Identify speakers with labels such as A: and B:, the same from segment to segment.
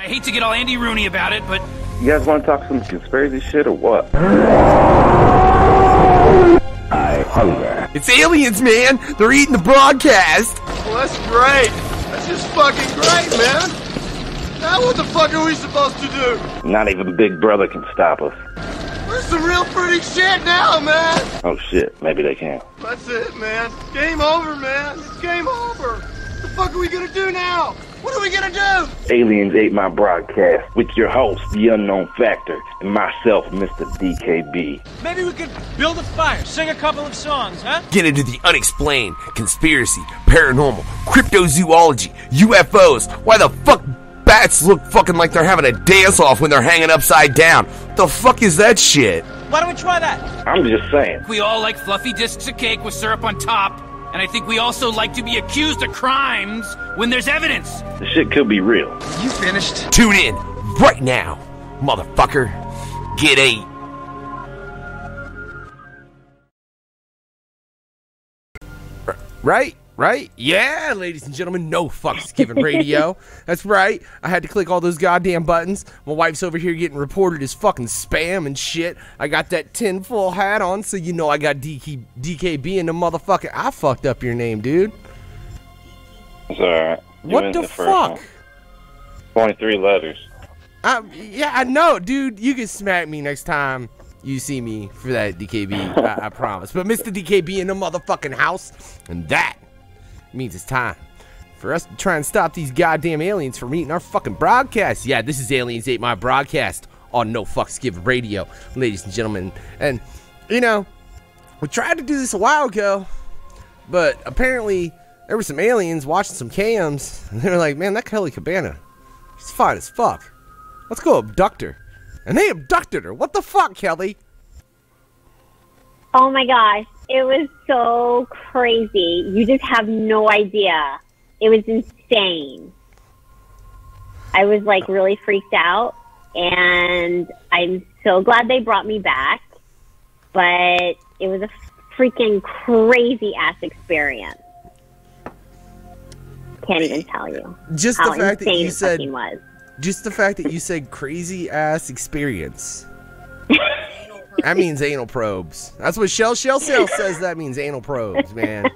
A: I hate to get all Andy Rooney about it, but...
B: You guys want to talk some conspiracy shit or what? I hunger.
C: It's aliens, man! They're eating the broadcast!
D: Well, that's great! That's just fucking great, man! Now what the fuck are we supposed to do?
B: Not even Big Brother can stop us.
D: There's some real pretty shit now, man!
B: Oh shit, maybe they can.
D: That's it, man. Game over, man. It's game over. What the fuck are we gonna do now? What are we gonna do?
B: Aliens ate my broadcast with your host, The Unknown Factor, and myself, Mr. DKB.
A: Maybe we could build a fire, sing a couple of songs, huh?
C: Get into the unexplained, conspiracy, paranormal, cryptozoology, UFOs. Why the fuck bats look fucking like they're having a dance-off when they're hanging upside down? What the fuck is that shit?
A: Why don't we try that?
B: I'm just saying.
A: We all like fluffy discs of cake with syrup on top, and I think we also like to be accused of crimes when there's evidence.
B: The shit could be real.
D: You finished?
C: Tune in right now, motherfucker. Get 8. Right? Yeah, ladies and gentlemen, no fucks given radio. That's right. I had to click all those goddamn buttons. My wife's over here getting reported as fucking spam and shit. I got that tinfoil hat on, so you know I got DKB in the motherfucker. I fucked up your name, dude.
B: It's alright.
C: What the fuck?
B: 23 letters.
C: Yeah, I know, dude. You can smack me next time you see me for that, DKB. I promise. But Mr. DKB in the motherfucking house, and that means it's time for us to try and stop these goddamn aliens from eating our fucking broadcast. Yeah, this is Aliens Ate My Broadcast on No Fucks Given Radio, ladies and gentlemen. And, you know, we tried to do this a while ago, but apparently there were some aliens watching some cams, and they were like, man, that Kelley Cabbana, she's fine as fuck. Let's go abduct her. And they abducted her. What the fuck, Kelley?
E: Oh my gosh, it was so crazy. You just have no idea. It was insane. I was like really freaked out, and I'm so glad they brought me back, but it was a freaking crazy ass experience. Can't even tell you.
C: Just the fact that you said
E: was.
C: Just the fact that you said crazy ass experience. That means anal probes. That's what Shell says. That means anal probes, man.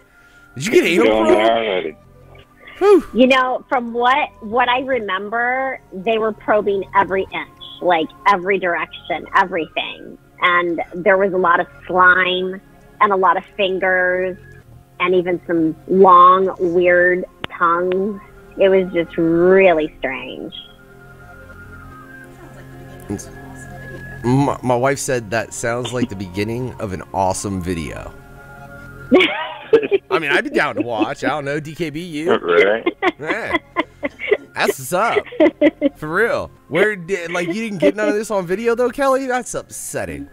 C: Did you get anal probes?
E: You know, from what I remember, they were probing every inch, like every direction, everything. And there was a lot of slime and a lot of fingers and even some long, weird tongues. It was just really strange.
C: My wife said that sounds like the beginning of an awesome video. I mean, I'd be down to watch. I don't know, DKB, you?
B: Right.
C: Yeah. That's what's up. For real. Where did, like, you didn't get none of this on video, though, Kelley? That's upsetting.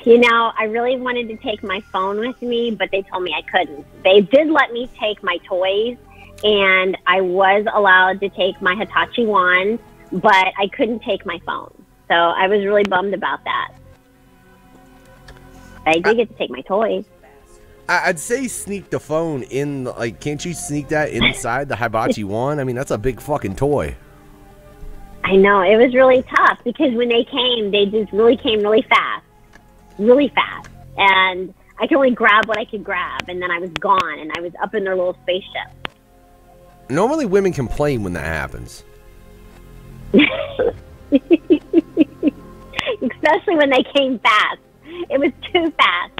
E: You know, I really wanted to take my phone with me, but they told me I couldn't. They did let me take my toys, and I was allowed to take my Hitachi wand, but I couldn't take my phone. So I was really bummed about that. I did get to take my toys.
C: I'd say sneak the phone in, like, can't you sneak that inside the hibachi wand? I mean, that's a big fucking toy.
E: I know, it was really tough because when they came, they just really came really fast. Really fast. And I could only grab what I could grab, and then I was gone, and I was up in their little spaceship.
C: Normally women complain when that happens.
E: Especially when they came fast. It was too fast.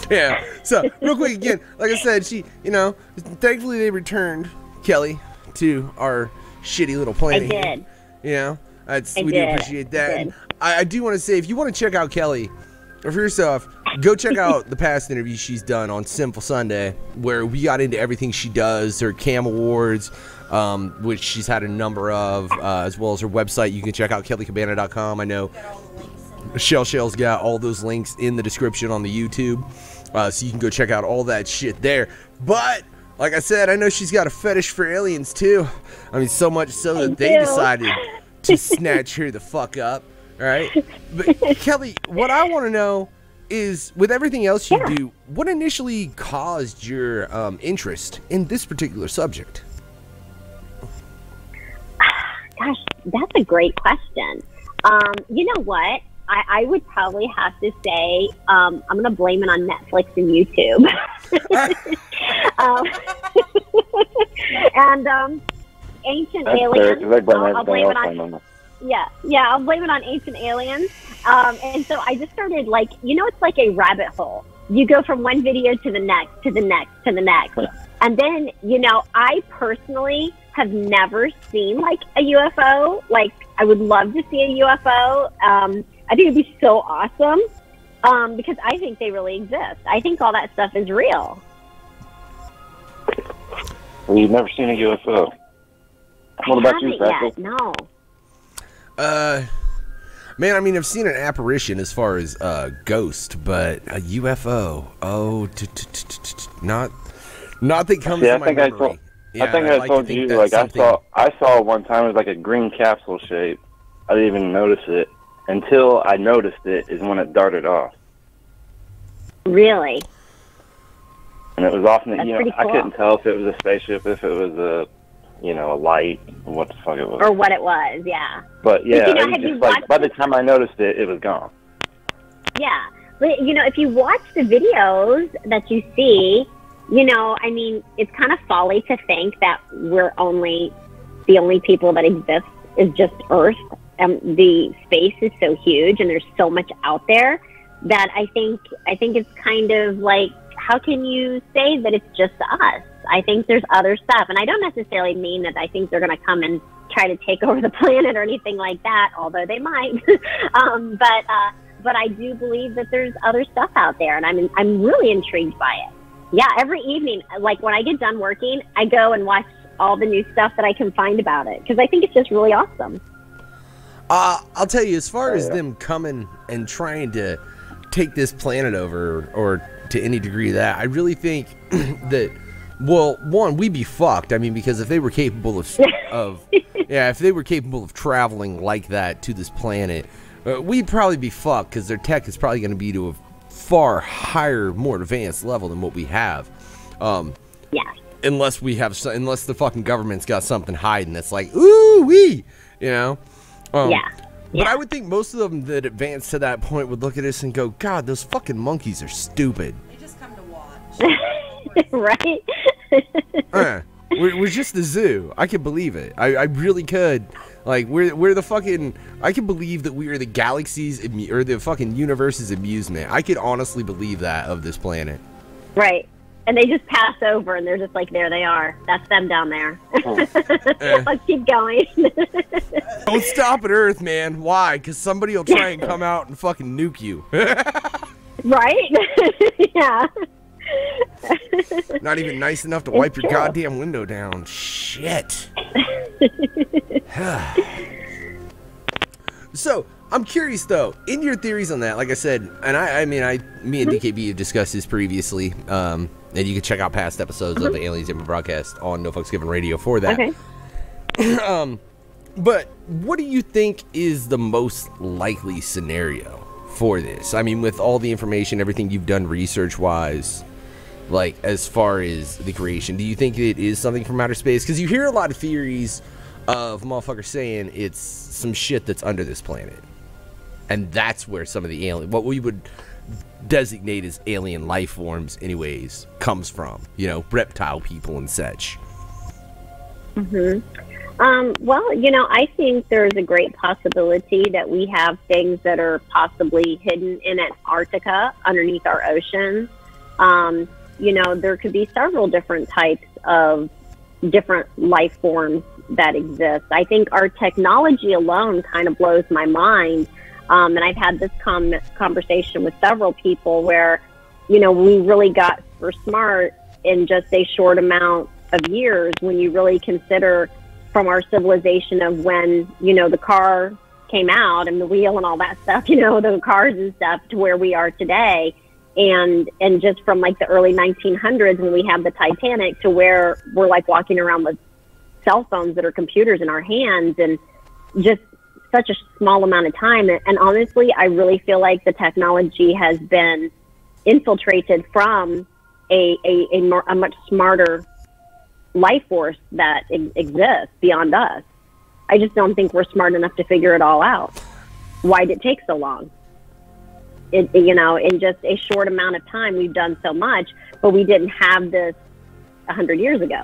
C: Yeah. So, real quick again, like I said, she, you know, thankfully they returned Kelley to our shitty little planet.
E: I did.
C: You know, we do appreciate that. And I do want to say, if you want to check out Kelley, or for yourself, go check out the past interviews she's done on Sinful Sunday, where we got into everything she does, her Cam Awards, which she's had a number of, as well as her website. You can check out KelleyCabbana.com. I know Shell's got all those links in the description on the YouTube, so you can go check out all that shit there. But like I said, I know she's got a fetish for aliens too. I mean, so much so that they decided to snatch her the fuck up. All right, but Kelley, what I want to know is with everything else you do, what initially caused your interest in this particular subject?
E: Gosh, that's a great question. You know what? I would probably have to say I'm going to blame it on Netflix and YouTube. And Ancient Aliens. I'll blame it on. I'll blame it on Ancient Aliens. And so I just started it's like a rabbit hole. You go from one video to the next, to the next, to the next. And then, I personally have never seen like a UFO. Like, I would love to see a UFO. I think it'd be so awesome. Because I think they really exist. I think all that stuff is real.
B: Well, you've never seen a UFO. What about you, Cecil?
E: No.
C: Man, I mean, I've seen an apparition as far as ghost, but a UFO, not that comes to my memory.
B: I think I told you, like, I saw one time it was like a green capsule shape. I didn't even notice it until I noticed it is when it darted off.
E: Really?
B: And it was often,
E: That's pretty cool.
B: I couldn't tell if it was a spaceship, if it was a light, what the fuck it was.
E: Or what it was, yeah.
B: But yeah, it was just like, by the time I noticed it, it was gone.
E: Yeah. But, if you watch the videos that you see, I mean, it's kind of folly to think that the only people that exist is just Earth. The space is so huge and there's so much out there that I think it's kind of like, how can you say that it's just us? I think there's other stuff. And I don't necessarily mean that I think they're going to come and try to take over the planet or anything like that, although they might. But I do believe that there's other stuff out there, and I'm really intrigued by it. Yeah, every evening, like when I get done working, I go and watch all the new stuff that I can find about it, because I think it's just really awesome.
C: I'll tell you, as far as them coming and trying to take this planet over, or to any degree of that, I really think that, well, one, we'd be fucked. I mean, because if they were capable of if they were capable of traveling like that to this planet, we'd probably be fucked, because their tech is probably going to be to a far higher, more advanced level than what we have. Unless unless the fucking government's got something hiding that's like, ooh wee, But I would think most of them that advance to that point would look at us and go, God, those fucking monkeys are stupid. They just come to watch.
E: Right?
C: We're just the zoo. I could believe it. I really could. Like, we're the fucking... I can believe that we are the galaxy's... or the fucking universe's amusement. I could honestly believe that of this planet.
E: Right. And they just pass over, and they're just like, there they are. That's them down there. Let's keep going.
C: Don't stop at Earth, man. Why? Because somebody will try and come out and fucking nuke you.
E: Right? Yeah.
C: Not even nice enough to wipe your goddamn window down. Shit. So, I'm curious though, in your theories on that, like I said, and me and DKB have discussed this previously, and you can check out past episodes of the Aliens Info Broadcast on No Fucks Given Radio for that. Okay. But what do you think is the most likely scenario for this? I mean, with all the information, everything you've done research-wise, like, as far as the creation, do you think it is something from outer space? Because you hear a lot of theories of motherfuckers saying it's some shit that's under this planet. And that's where some of the alien, what we would designate as alien life forms anyways, comes from. Reptile people and such.
E: Well, I think there's a great possibility that we have things that are possibly hidden in Antarctica underneath our oceans. There could be several different types of different life forms that exist. I think our technology alone kind of blows my mind. And I've had this conversation with several people where, we really got super smart in just a short amount of years when you really consider from our civilization of when, the car came out and the wheel and all that stuff, the cars and stuff, to where we are today. And just from like the early 1900s when we have the Titanic to where we're like walking around with cell phones that are computers in our hands, and just such a small amount of time. And honestly, I really feel like the technology has been infiltrated from a much smarter life force that exists beyond us. I just don't think we're smart enough to figure it all out. Why did it take so long? In just a short amount of time, we've done so much, but we didn't have this 100 years ago.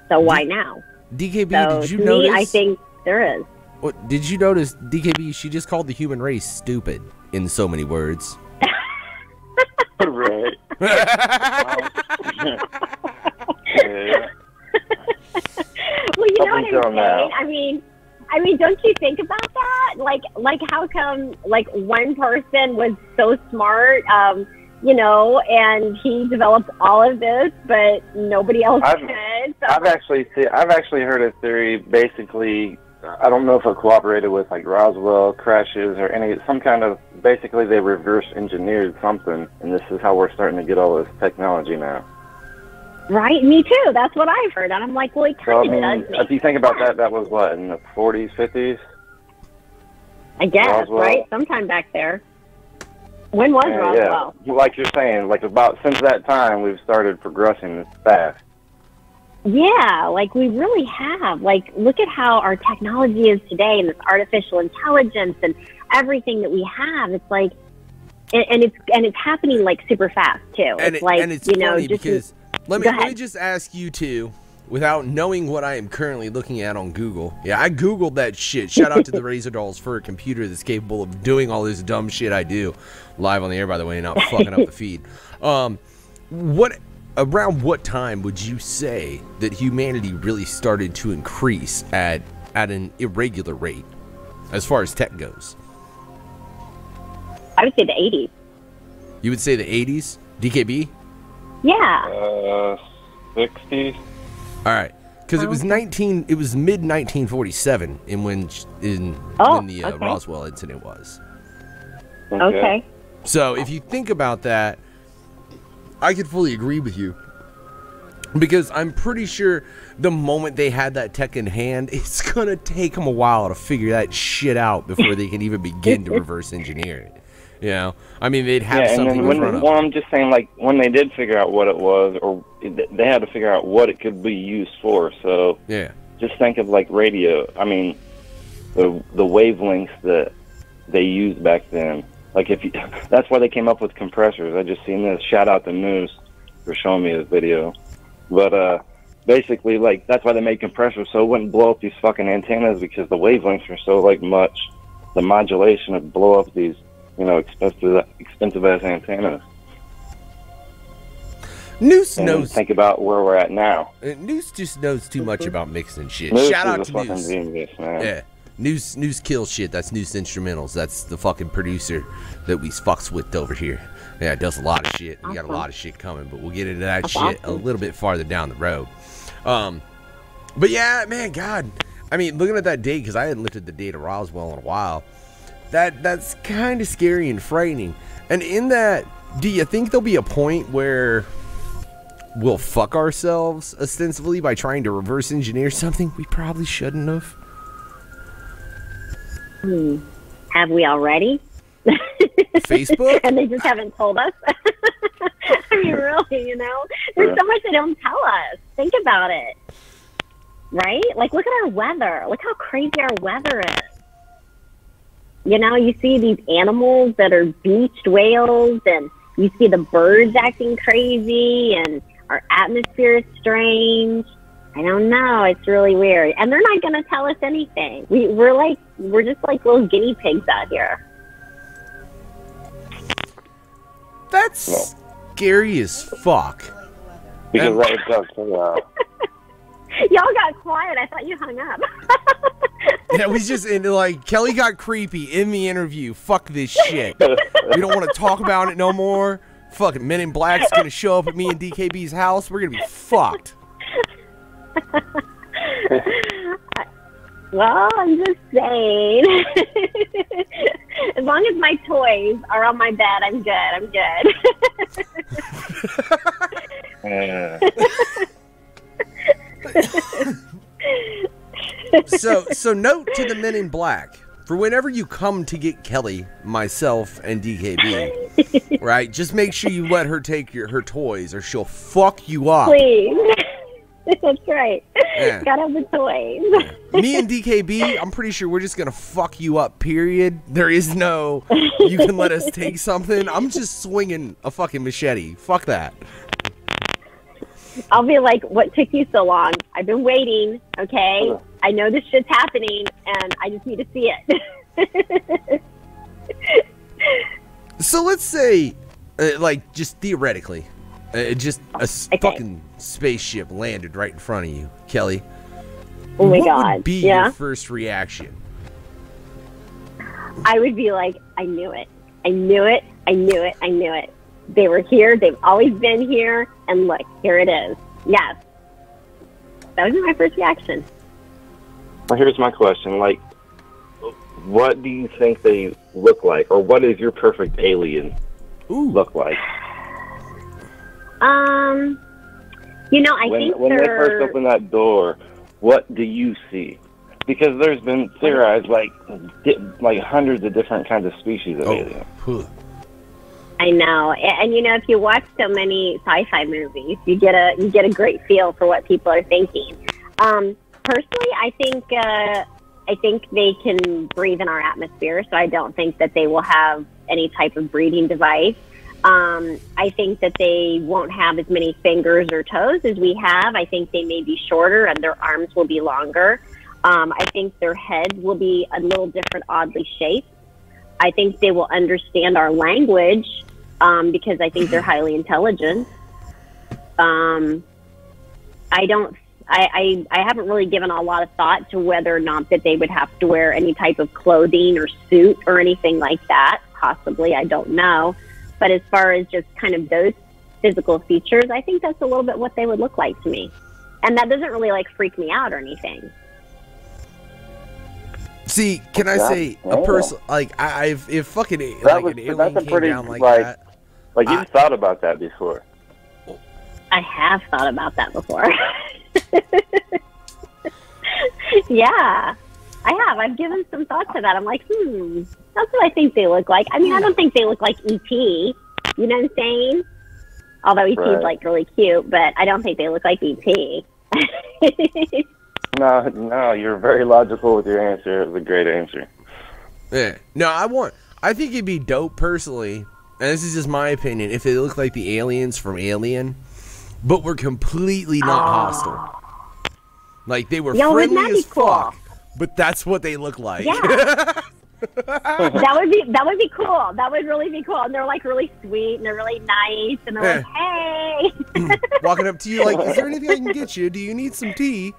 E: So why now?
C: DKB,
E: so
C: did you
E: to
C: notice?
E: Me, I think there is.
C: What did you notice, DKB? She just called the human race stupid in so many words.
B: Right. Yeah.
E: Well, you know what I'm saying? I mean, don't you think about that? Like how come like one person was so smart, and he developed all of this, but nobody else could. So
B: I've actually heard a theory. Basically, I don't know if it cooperated with like Roswell crashes or some kind of. Basically, they reverse engineered something, and this is how we're starting to get all this technology now.
E: Right, me too. That's what I've heard, and I'm like, well, it kind of does make
B: if you think about that was what, in the 40s, 50s?
E: I guess,
B: Roswell?
E: Right? Sometime back there. When was Roswell?
B: Yeah, like you're saying, like about since that time, we've started progressing this fast.
E: Yeah, like we really have. Like, look at how our technology is today, and this artificial intelligence, and everything that we have. It's like, and it's happening like super fast too.
C: And it's funny because let me just ask you two, without knowing what I am currently looking at on Google. Yeah, I Googled that shit. Shout out to the Razor Dolls for a computer that's capable of doing all this dumb shit I do live on the air, by the way, and not fucking up the feed. Around what time would you say that humanity really started to increase at an irregular rate as far as tech goes?
E: I would say the 80s.
C: You would say the 80s? DKB?
E: Yeah.
B: 60s.
C: All right, because it was mid 1947 when the Roswell incident was.
E: Okay.
C: So if you think about that, I could fully agree with you, because I'm pretty sure the moment they had that tech in hand, it's gonna take them a while to figure that shit out before they can even begin to reverse engineer it. You know, I mean, they'd have something in front of them.
B: Well, I'm just saying, like, when they did figure out what it was, or they had to figure out what it could be used for. So,
C: yeah,
B: just think of like radio. I mean, the wavelengths that they used back then. Like, that's why they came up with compressors. I just seen this. Shout out to Moose for showing me this video. But basically, like, that's why they made compressors, so it wouldn't blow up these fucking antennas, because the wavelengths are so like much. The modulation would blow up these, expensive ass antennas.
C: Noose knows.
B: Think about where we're at now.
C: Noose just knows too much about mixing shit.
B: Noose
C: Shout out
B: is
C: to
B: a fucking
C: Noose.
B: genius, man.
C: Yeah, Noose kills shit. That's Noose Instrumentals. That's the fucking producer that we fucks with over here. Yeah, it does a lot of shit. We got a lot of shit coming, but we'll get into that shit a little bit farther down the road. But yeah, man, God, I mean, looking at that date, because I hadn't looked at the date of Roswell in a while. That's kind of scary and frightening. And in that, do you think there'll be a point where we'll fuck ourselves ostensibly by trying to reverse engineer something we probably shouldn't have?
E: Have we already?
C: Facebook?
E: And they just haven't told us? I mean, really, there's so much they don't tell us. Think about it. Right? Like, look at our weather. Look how crazy our weather is. You see these animals that are beached whales, and you see the birds acting crazy, and our atmosphere is strange. I don't know. It's really weird. And they're not going to tell us anything. We're just like little guinea pigs out here.
C: That's scary as fuck.
B: Because that does come out.
E: Y'all got quiet. I thought you hung up.
C: Yeah, we just Kelley got creepy in the interview. Fuck this shit. We don't want to talk about it no more. Fucking Men in Black's gonna show up at me and DKB's house. We're gonna be fucked.
E: Well, I'm just saying. As long as my toys are on my bed, I'm good. I'm good.
C: So note to the men in black. For whenever you come to get Kelley, myself, and DKB, right, just make sure you let her take her toys or she'll fuck you up.
E: Please. That's right.
C: Yeah.
E: Gotta have the toys.
C: Yeah. Me and DKB, I'm pretty sure we're just going to fuck you up, period. There is no, you can let us take something. I'm just swinging a fucking machete. Fuck that.
E: I'll be like, what took you so long? I've been waiting, okay? I know this shit's happening, and I just need to see it.
C: So let's say, like, just theoretically, just a fucking spaceship landed right in front of you, Kelley.
E: Oh my
C: what
E: God.
C: would be
E: yeah?
C: your first reaction?
E: I would be like, I knew it. I knew it. I knew it. I knew it. They were here. They've always been here. And look, here it is. Yes. That would be my first reaction.
B: Well, here's my question. Like, what do you think they look like? Or what is your perfect alien look like?
E: You know, I think
B: when they first open that door, what do you see? Because there's been theorized like hundreds of different kinds of species of aliens.
E: I know, and you know, if you watch so many sci-fi movies, you get a great feel for what people are thinking. Personally, I think they can breathe in our atmosphere, so I don't think that they will have any type of breathing device. I think that they won't have as many fingers or toes as we have. I think they may be shorter and their arms will be longer. I think their heads will be a little different, oddly shaped. I think they will understand our language because I think they're highly intelligent. I haven't really given a lot of thought to whether or not that they would have to wear any type of clothing or suit or anything like that. Possibly, I don't know. But as far as just kind of those physical features, I think that's a little bit what they would look like to me. And that doesn't really like freak me out or anything.
C: See, can I say a person like if fucking like an alien came down like that?
B: Like you've thought about that before.
E: I have thought about that before. Yeah, I have. I've given some thought to that. I'm like, that's what I think they look like. I mean, I don't think they look like E.T. You know what I'm saying? Although E.T. is like really cute, but I don't think they look like E.T.
B: No, you're very logical with your answer. It was a great answer.
C: Yeah. No, I think it'd be dope personally, and this is just my opinion, if they look like the aliens from Alien, but were completely not hostile. Like they were friendly as fuck, but that's what they look like.
E: Yeah. that would be cool. That would really be cool. And they're like really sweet and they're really nice and they're like, hey.
C: Walking up to you like, is there anything I can get you? Do you need some tea?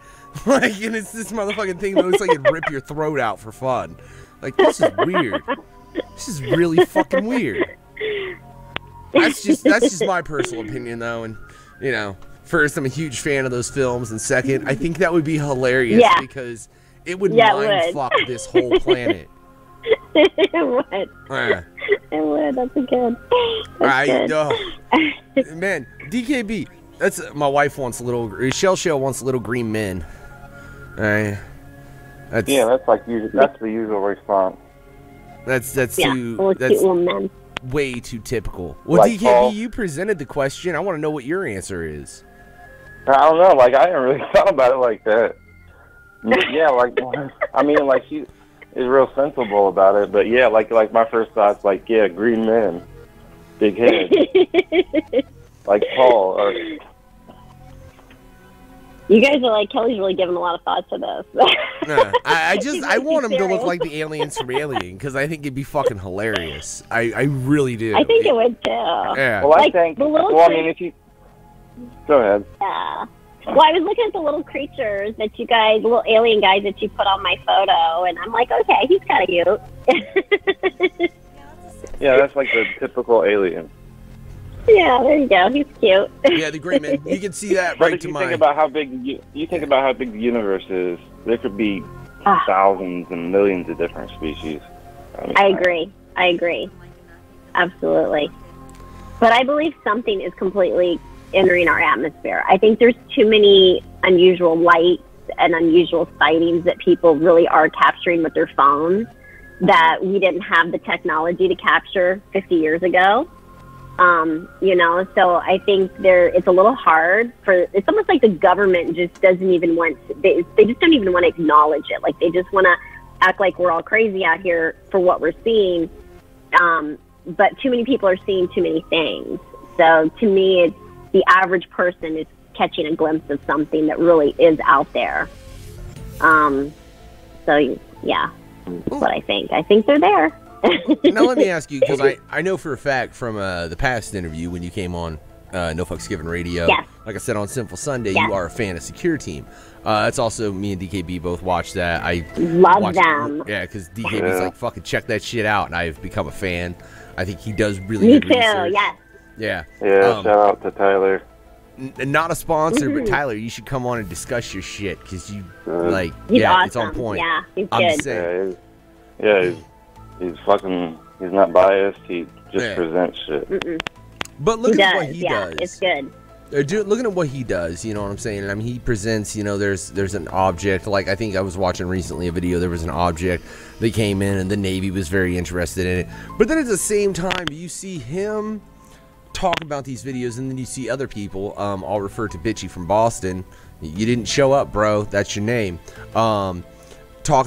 C: Like, and it's this motherfucking thing that looks like it'd rip your throat out for fun. Like, this is weird. This is really fucking weird. That's just my personal opinion, though. And, you know, first, I'm a huge fan of those films. And second, I think that would be hilarious because it would mind fuck this whole planet.
E: It would.
C: Yeah.
E: It would. That's good.
C: Man, DKB. That's my wife wants Shell wants little green men. That's
B: the usual response.
C: That's
E: cute little men.
C: Way too typical. Well, like DKB, Paul, you presented the question. I want to know what your answer is.
B: I don't know. Like, I haven't really thought about it like that. Yeah, like, I mean, like, she is real sensible about it. But, yeah, like my first thought's like, yeah, green men. Big head. Like Paul. Or...
E: You guys are like, Kelley's really giving a lot of thought to this.
C: I want him to look like the aliens from Alien because I think it'd be fucking hilarious. I really do.
E: I think it would too.
C: Yeah.
B: Well, I think. I mean, if you go ahead.
E: Yeah. Well, I was looking at the little creatures that you guys, little alien guys that you put on my photo, and I'm like, okay, he's kind of cute.
B: Yeah, that's like the typical alien.
E: Yeah, there you go. He's cute.
C: Yeah, the great man. You can see that right to my.
B: Think about how big you think about how big the universe is. There could be thousands and millions of different species. I agree. Absolutely. But I believe something is completely entering our atmosphere. I think there's too many unusual lights
E: and unusual sightings that people really are capturing with their phones that we didn't have the technology to capture 50 years ago. You know, so I think it's a little hard it's almost like the government just doesn't even want, they just don't even want to acknowledge it. Like, they just want to act like we're all crazy out here for what we're seeing. But too many people are seeing too many things. So to me, it's the average person is catching a glimpse of something that really is out there. So yeah, that's what I think. I think they're there.
C: Now let me ask you, because I know for a fact from the past interview when you came on No Fucks Given Radio,
E: yes.
C: like I said on Sinful Sunday,
E: yes.
C: you are a fan of Secure Team. That's also, me and DKB both watched that. I
E: love them.
C: Yeah, because DKB's like, fucking check that shit out, and I've become a fan. I think he does really good research.
E: Yes.
C: Yeah.
B: Yeah, shout out to Tyler.
C: Not a sponsor, but Tyler, you should come on and discuss your shit, because you,
E: he's awesome.
C: It's on point.
E: Yeah, he's
C: I'm
E: good.
C: just saying.
B: He's fucking, he's not biased. He just presents shit.
C: But look at what he does.
E: It's good.
C: Looking at what he does, you know what I'm saying? I mean, he presents, you know, there's an object. Like, I think I was watching recently a video. There was an object that came in, and the Navy was very interested in it. But then at the same time, you see him talk about these videos, and then you see other people. I'll refer to Bitchy from Boston. You didn't show up, bro. That's your name. Talking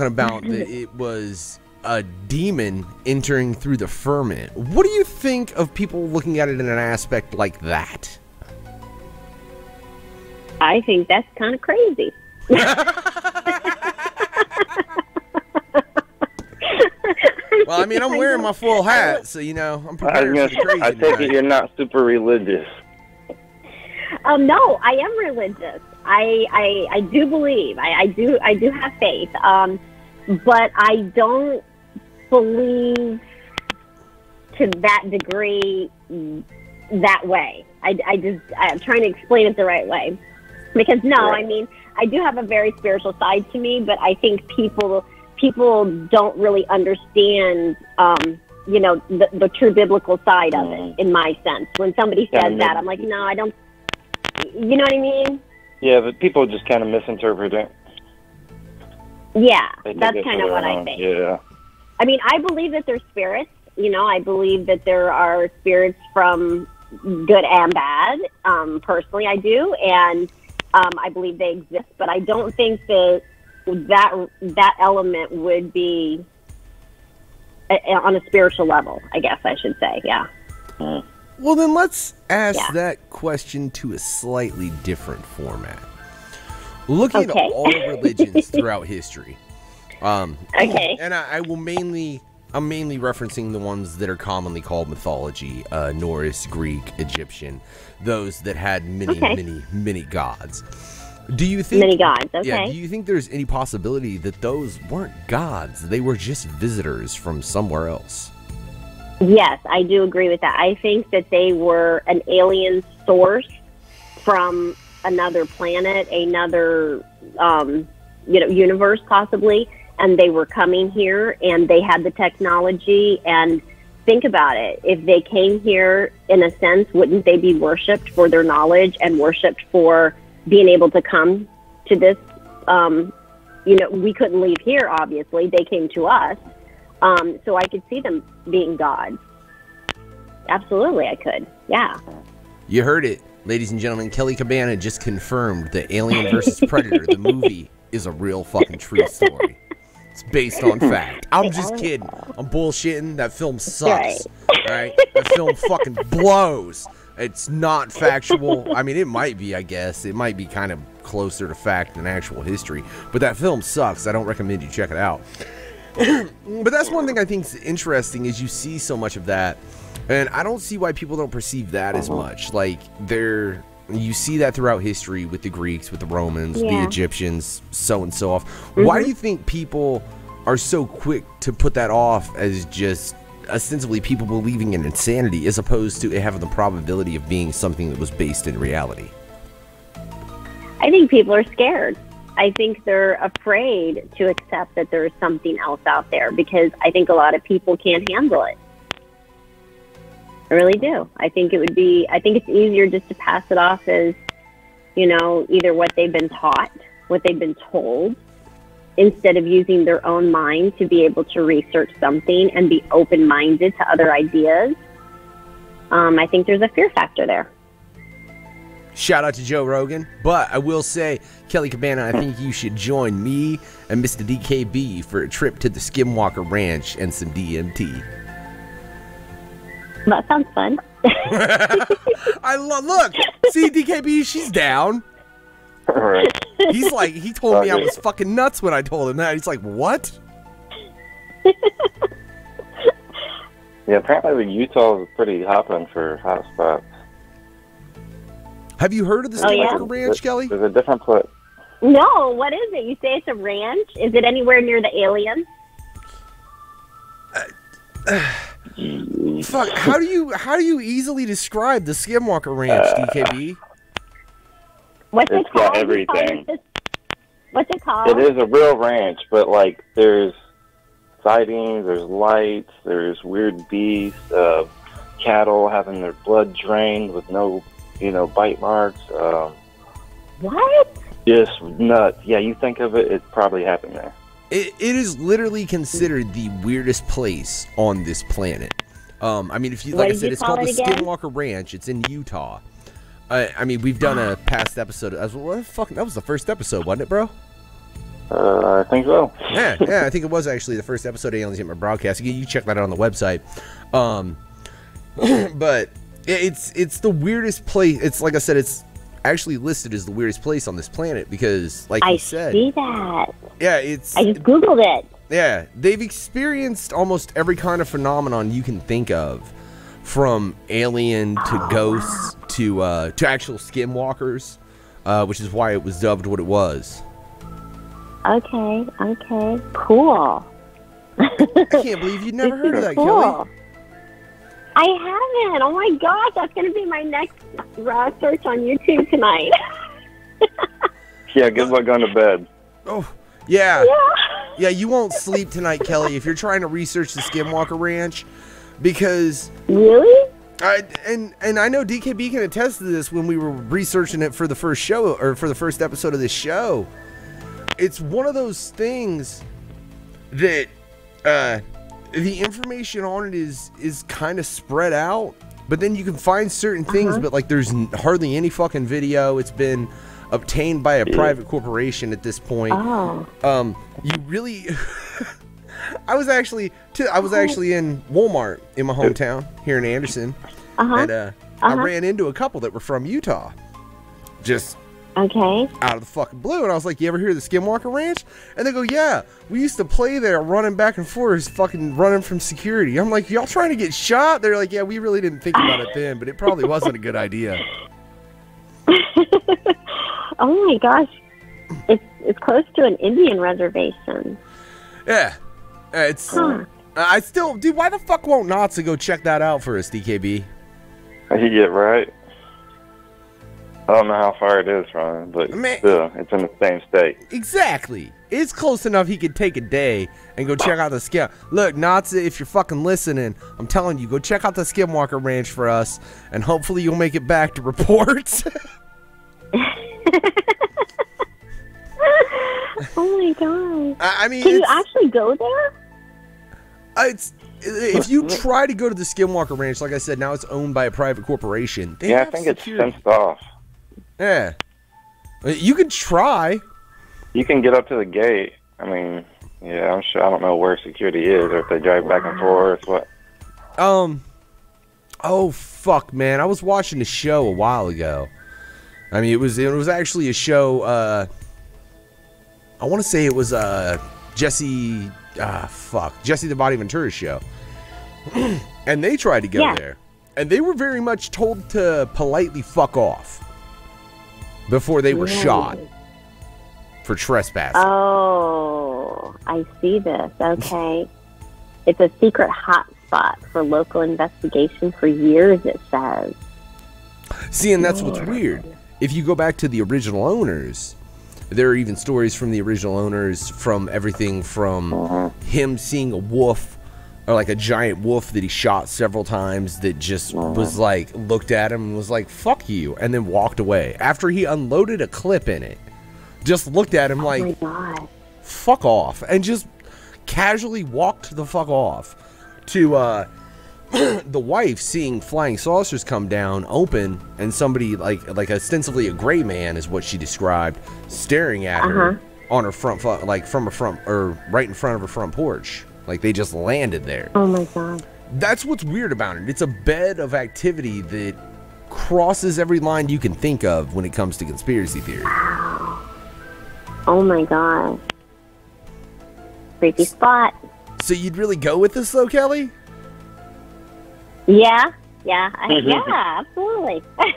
C: about that it was a demon entering through the firmament. What do you think of people looking at it in an aspect like that?
E: I think that's kind of crazy.
C: Well, I mean, I'm wearing my full hat, so, you know, I'm prepared for the crazy.
B: I take it you're not super religious.
E: No, I am religious. I do believe. I do have faith. But I don't believe to that degree that way. I'm trying to explain it the right way. Because I mean, I do have a very spiritual side to me, but I think people don't really understand, you know, the true biblical side of it, in my sense. When somebody says that, I'm like, no, I don't, you know what I mean?
B: Yeah, but people just kind of misinterpret it.
E: Yeah, that's kind of what I think.
B: Yeah.
E: I mean, I believe that there's spirits. You know, I believe that there are spirits from good and bad. Personally, I do. And I believe they exist. But I don't think that element would be on a spiritual level, I guess I should say. Yeah.
C: Well, then let's ask that question to a slightly different format. Looking at all religions throughout history. And I'm mainly referencing the ones that are commonly called mythology, Norse, Greek, Egyptian, those that had many gods. Do you think
E: many gods? Okay.
C: Yeah. Do you think there's any possibility that those weren't gods? They were just visitors from somewhere else?
E: Yes, I do agree with that. I think that they were an alien source from another planet, another universe possibly, and they were coming here and they had the technology. And think about it, if they came here, in a sense, wouldn't they be worshipped for their knowledge and worshipped for being able to come to this? We couldn't leave here, obviously. They came to us. So I could see them being gods. Absolutely, I could. Yeah.
C: You heard it. Ladies and gentlemen, Kelley Cabbana just confirmed that Alien vs. Predator, the movie, is a real fucking true story. It's based on fact. I'm just kidding. I'm bullshitting. That film sucks. Right? That film fucking blows. It's not factual. I mean, it might be, I guess. It might be kind of closer to fact than actual history. But that film sucks. I don't recommend you check it out. But that's one thing I think is interesting is you see so much of that. And I don't see why people don't perceive that as much. Like, you see that throughout history with the Greeks, with the Romans, the Egyptians, so and so off. Why do you think people are so quick to put that off as just ostensibly people believing in insanity as opposed to it having the probability of being something that was based in reality?
E: I think people are scared. I think they're afraid to accept that there is something else out there because I think a lot of people can't handle it. I really do. I think it's easier just to pass it off as, either what they've been taught what they've been told instead of using their own mind to be able to research something and be open-minded to other ideas. I think there's a fear factor there.
C: Shout out to Joe Rogan. But I will say, Kelley Cabbana, I think you should join me and Mr. DKB for a trip to the Skinwalker Ranch and some DMT.
E: That sounds fun.
C: Look, see, DKB, she's down.
B: Right.
C: He's like, he told me I was fucking nuts when I told him that. He's like, what?
B: Yeah, apparently Utah is pretty hopping for hot spots.
C: Have you heard of the Skinwalker Ranch, Kelley?
B: There's a different place.
E: No, what is it? You say it's a ranch? Is it anywhere near the aliens?
C: Fuck, how do you easily describe the Skinwalker Ranch, DKB?
E: What's it
B: It's
E: called?
B: got everything.
E: What's it called?
B: It is a real ranch, but like there's sightings, there's lights, there's weird beasts, cattle having their blood drained with no, bite marks.
E: What?
B: Just nuts. Yeah, you think of it, it probably happened there.
C: It is literally considered the weirdest place on this planet. I mean, if you, like I said, it's called the Skinwalker Ranch. It's in Utah. I mean, we've done a past episode. That was the first episode, wasn't it, bro?
B: I think so.
C: Yeah, I think it was actually the first episode of Aliens Hit My Broadcast. You can check that out on the website. But it's the weirdest place. It's like I said, it's actually listed as the weirdest place on this planet because, like you said,
E: I see that.
C: Yeah,
E: I just Googled it.
C: Yeah, they've experienced almost every kind of phenomenon you can think of, from alien to ghosts to actual skinwalkers, which is why it was dubbed what it was.
E: Okay, cool.
C: I can't believe you'd never heard of that,
E: cool.
C: Kelley.
E: I haven't. Oh my gosh, that's going to be my next search on YouTube tonight.
B: Yeah, good luck going to bed.
C: Oh, yeah. Yeah, you won't sleep tonight, Kelley, if you're trying to research the Skinwalker Ranch, because...
E: Really?
C: And I know DKB can attest to this when we were researching it for the first show, or for the first episode of this show. It's one of those things that the information on it is kind of spread out, but then you can find certain things, but like there's hardly any fucking video. It's been obtained by a private corporation at this point. You really I was actually in Walmart in my hometown here in Anderson, and I ran into a couple that were from Utah, just out of the fucking blue, and I was like, "You ever hear of the Skinwalker Ranch?" And they go, "Yeah, we used to play there, running back and forth, fucking running from security." I'm like, "Y'all trying to get shot?" They're like, "Yeah, we really didn't think about it then, but it probably wasn't a good idea."
E: Oh my gosh, it's close to an Indian reservation.
C: Yeah, it's. I still, dude. Why the fuck won't Natsa go check that out for us, DKB?
B: You get right. I don't know how far it is from him, but still, it's in the same state.
C: Exactly. It's close enough he could take a day and go check out the skin. Look, Natsa, if you're fucking listening, I'm telling you, go check out the Skinwalker Ranch for us, and hopefully you'll make it back to report.
E: Oh my god.
C: I mean,
E: can you actually go there?
C: If you try to go to the Skinwalker Ranch, like I said, now it's owned by a private corporation.
B: I think it's fenced off.
C: Yeah. You can try.
B: You can get up to the gate. I mean, yeah, I'm sure. I don't know where security is, or if they drive back and forth. What?
C: Oh fuck, man! I was watching a show a while ago. I mean, it was actually a show. I want to say it was Jesse the Body Ventura show, and they tried to go there, and they were very much told to politely fuck off before they were shot for trespassing.
E: Oh, I see this. Okay. It's a secret hotspot for local investigation for years, it says.
C: See, and that's what's weird. If you go back to the original owners, there are even stories from the original owners, from everything from him seeing a wolf, or like a giant wolf that he shot several times, that just was like, looked at him and was like, "Fuck you," and then walked away after he unloaded a clip in it just looked at him
E: Oh my
C: like,
E: God.
C: fuck off, and just casually walked the fuck off. To the wife seeing flying saucers come down, open, and somebody like ostensibly a gray man is what she described, staring at her on her front, like from her front, or right in front of her front porch. Like they just landed there.
E: Oh my God.
C: That's what's weird about it. It's a bed of activity that crosses every line you can think of when it comes to conspiracy theory.
E: Wow. Oh my God. Creepy spot.
C: So you'd really go with this though, Kelley?
E: Yeah. Yeah. Yeah, absolutely.
C: All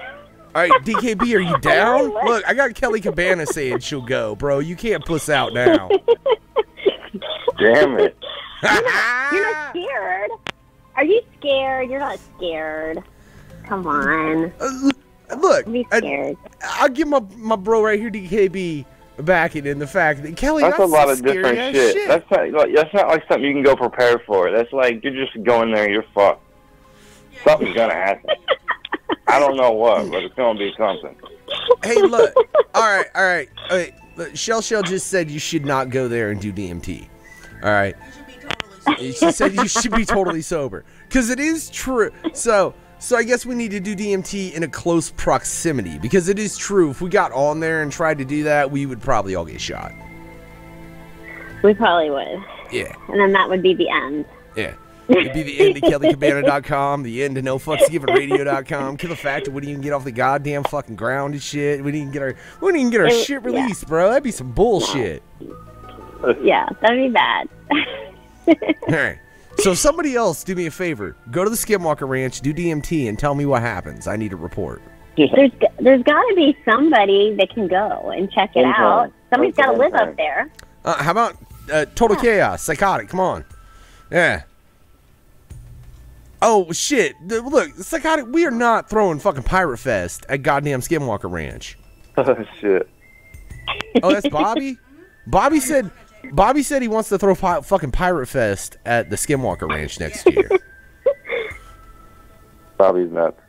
C: right, DKB, are you down?
E: would.
C: Look, I got Kelley Cabbana saying she'll go, bro. You can't puss out now.
B: Damn it.
E: You're not scared. Are you scared? You're not scared. Come on.
C: Look,
E: Be scared.
C: I'll give my bro right here, DKB, backing in the fact that Kelley,
B: That's a lot of
C: scary
B: different
C: ass
B: shit. That's not like something you can go prepare for. That's like you're just going there, you're fucked. Something's gonna happen. I don't know what, but it's gonna be something.
C: Hey, look. All right. Look, Shell just said you should not go there and do DMT. All right. She said you should be totally sober, because it is true. So I guess we need to do DMT in a close proximity, because it is true. If we got on there and tried to do that, we would probably all get shot.
E: We probably would.
C: Yeah.
E: And then that would be the end.
C: Yeah. It'd be the end of KelleyCabbana.com, the end of NoFucksGivenRadio.com. Kill the fact that we didn't even get off the goddamn fucking ground and shit. We didn't even get our shit released, bro. That'd be some bullshit.
E: Yeah, that'd be bad.
C: All right. So somebody else, do me a favor. Go to the Skinwalker Ranch, do DMT, and tell me what happens. I need a report.
E: There's got to be somebody that can go and check it out. Somebody's got to live up there.
C: How about Total Chaos, Psychotic? Come on. Yeah. Oh, shit. Look, Psychotic, we are not throwing fucking Pirate Fest at goddamn Skinwalker Ranch.
B: Oh, shit.
C: Oh, that's Bobby? Bobby said he wants to throw fucking Pirate Fest at the Skinwalker Ranch next year.
B: Bobby's nuts.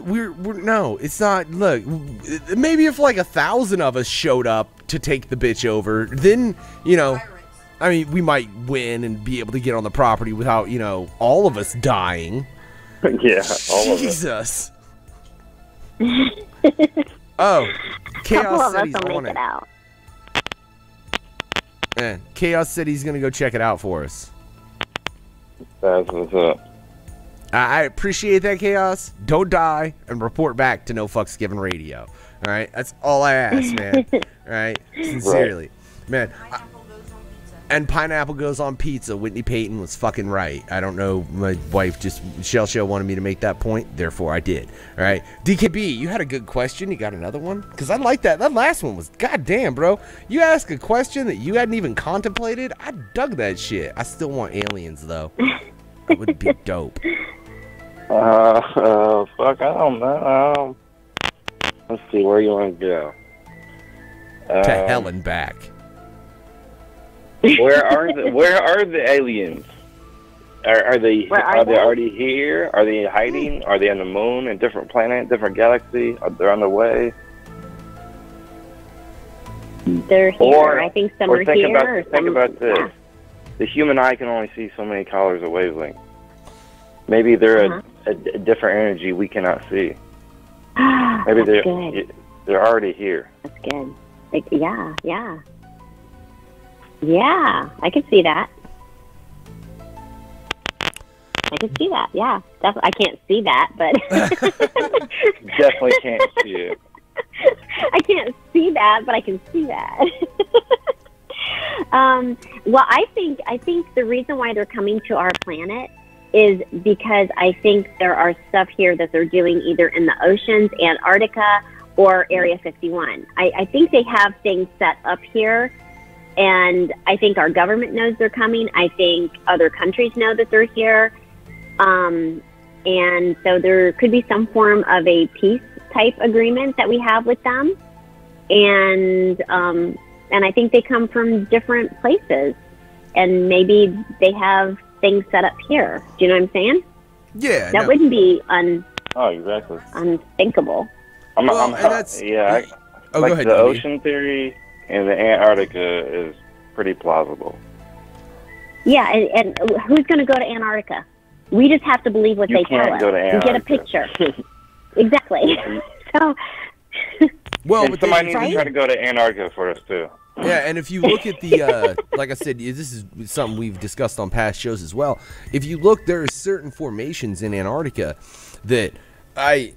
C: We're no, it's not. Look, maybe if like 1,000 of us showed up to take the bitch over, then, you know, I mean, we might win and be able to get on the property without, you know, all of us dying.
B: Yeah, all of it.
C: Jesus. Oh, Chaos said he's on it. Yeah, Chaos said he's gonna go check it out for us.
B: That's what's up.
C: I appreciate that, Chaos. Don't die and report back to No Fucks Given Radio. All right, that's all I ask, man. All right, sincerely, man. And pineapple goes on pizza. Whitney Payton was fucking right. I don't know. My wife just, Shell wanted me to make that point. Therefore, I did. All right. DKB, you had a good question. You got another one? Because I like that. That last one was, goddamn, bro. You asked a question that you hadn't even contemplated. I dug that shit. I still want aliens, though. That would be dope.
B: Fuck, I don't know. Let's see, where you want to go?
C: To hell and back.
B: Where are the aliens? Are they already here? Are they hiding? Are they on the moon, a different planet, different galaxy? Are they on the way?
E: They're here. I think some are here.
B: Think about this. Yeah. The human eye can only see so many colors of wavelength. Maybe they're a different energy we cannot see. Maybe they're already here.
E: That's good. Yeah. Yeah, I can see that. Yeah. Definitely. I can't see that, but
B: definitely can't see it.
E: I can't see that, but I can see that. Well, I think the reason why they're coming to our planet is because I think there are stuff here that they're doing either in the oceans, Antarctica, or Area 51. I think they have things set up here. And I think our government knows they're coming. I think other countries know that they're here. And so there could be some form of a peace type agreement that we have with them. And I think they come from different places. And maybe they have things set up here. Do you know what I'm saying?
C: Yeah.
E: That wouldn't be
B: exactly.
E: unthinkable.
C: Well, and that's
B: yeah.
C: Oh,
B: Like
C: go ahead.
B: the
C: Davey.
B: ocean theory and the Antarctica is pretty plausible.
E: Yeah, and who's going to go to Antarctica? We just have to believe what
B: You
E: they tell
B: can't
E: us.
B: go to
E: We get a
B: Antarctica.
E: picture. Exactly. So,
C: Well,
B: And
C: but
B: somebody
C: then,
B: needs to try to go to Antarctica for us too.
C: yeah, and if you look at the, like I said, this is something we've discussed on past shows as well. If you look, there are certain formations in Antarctica that I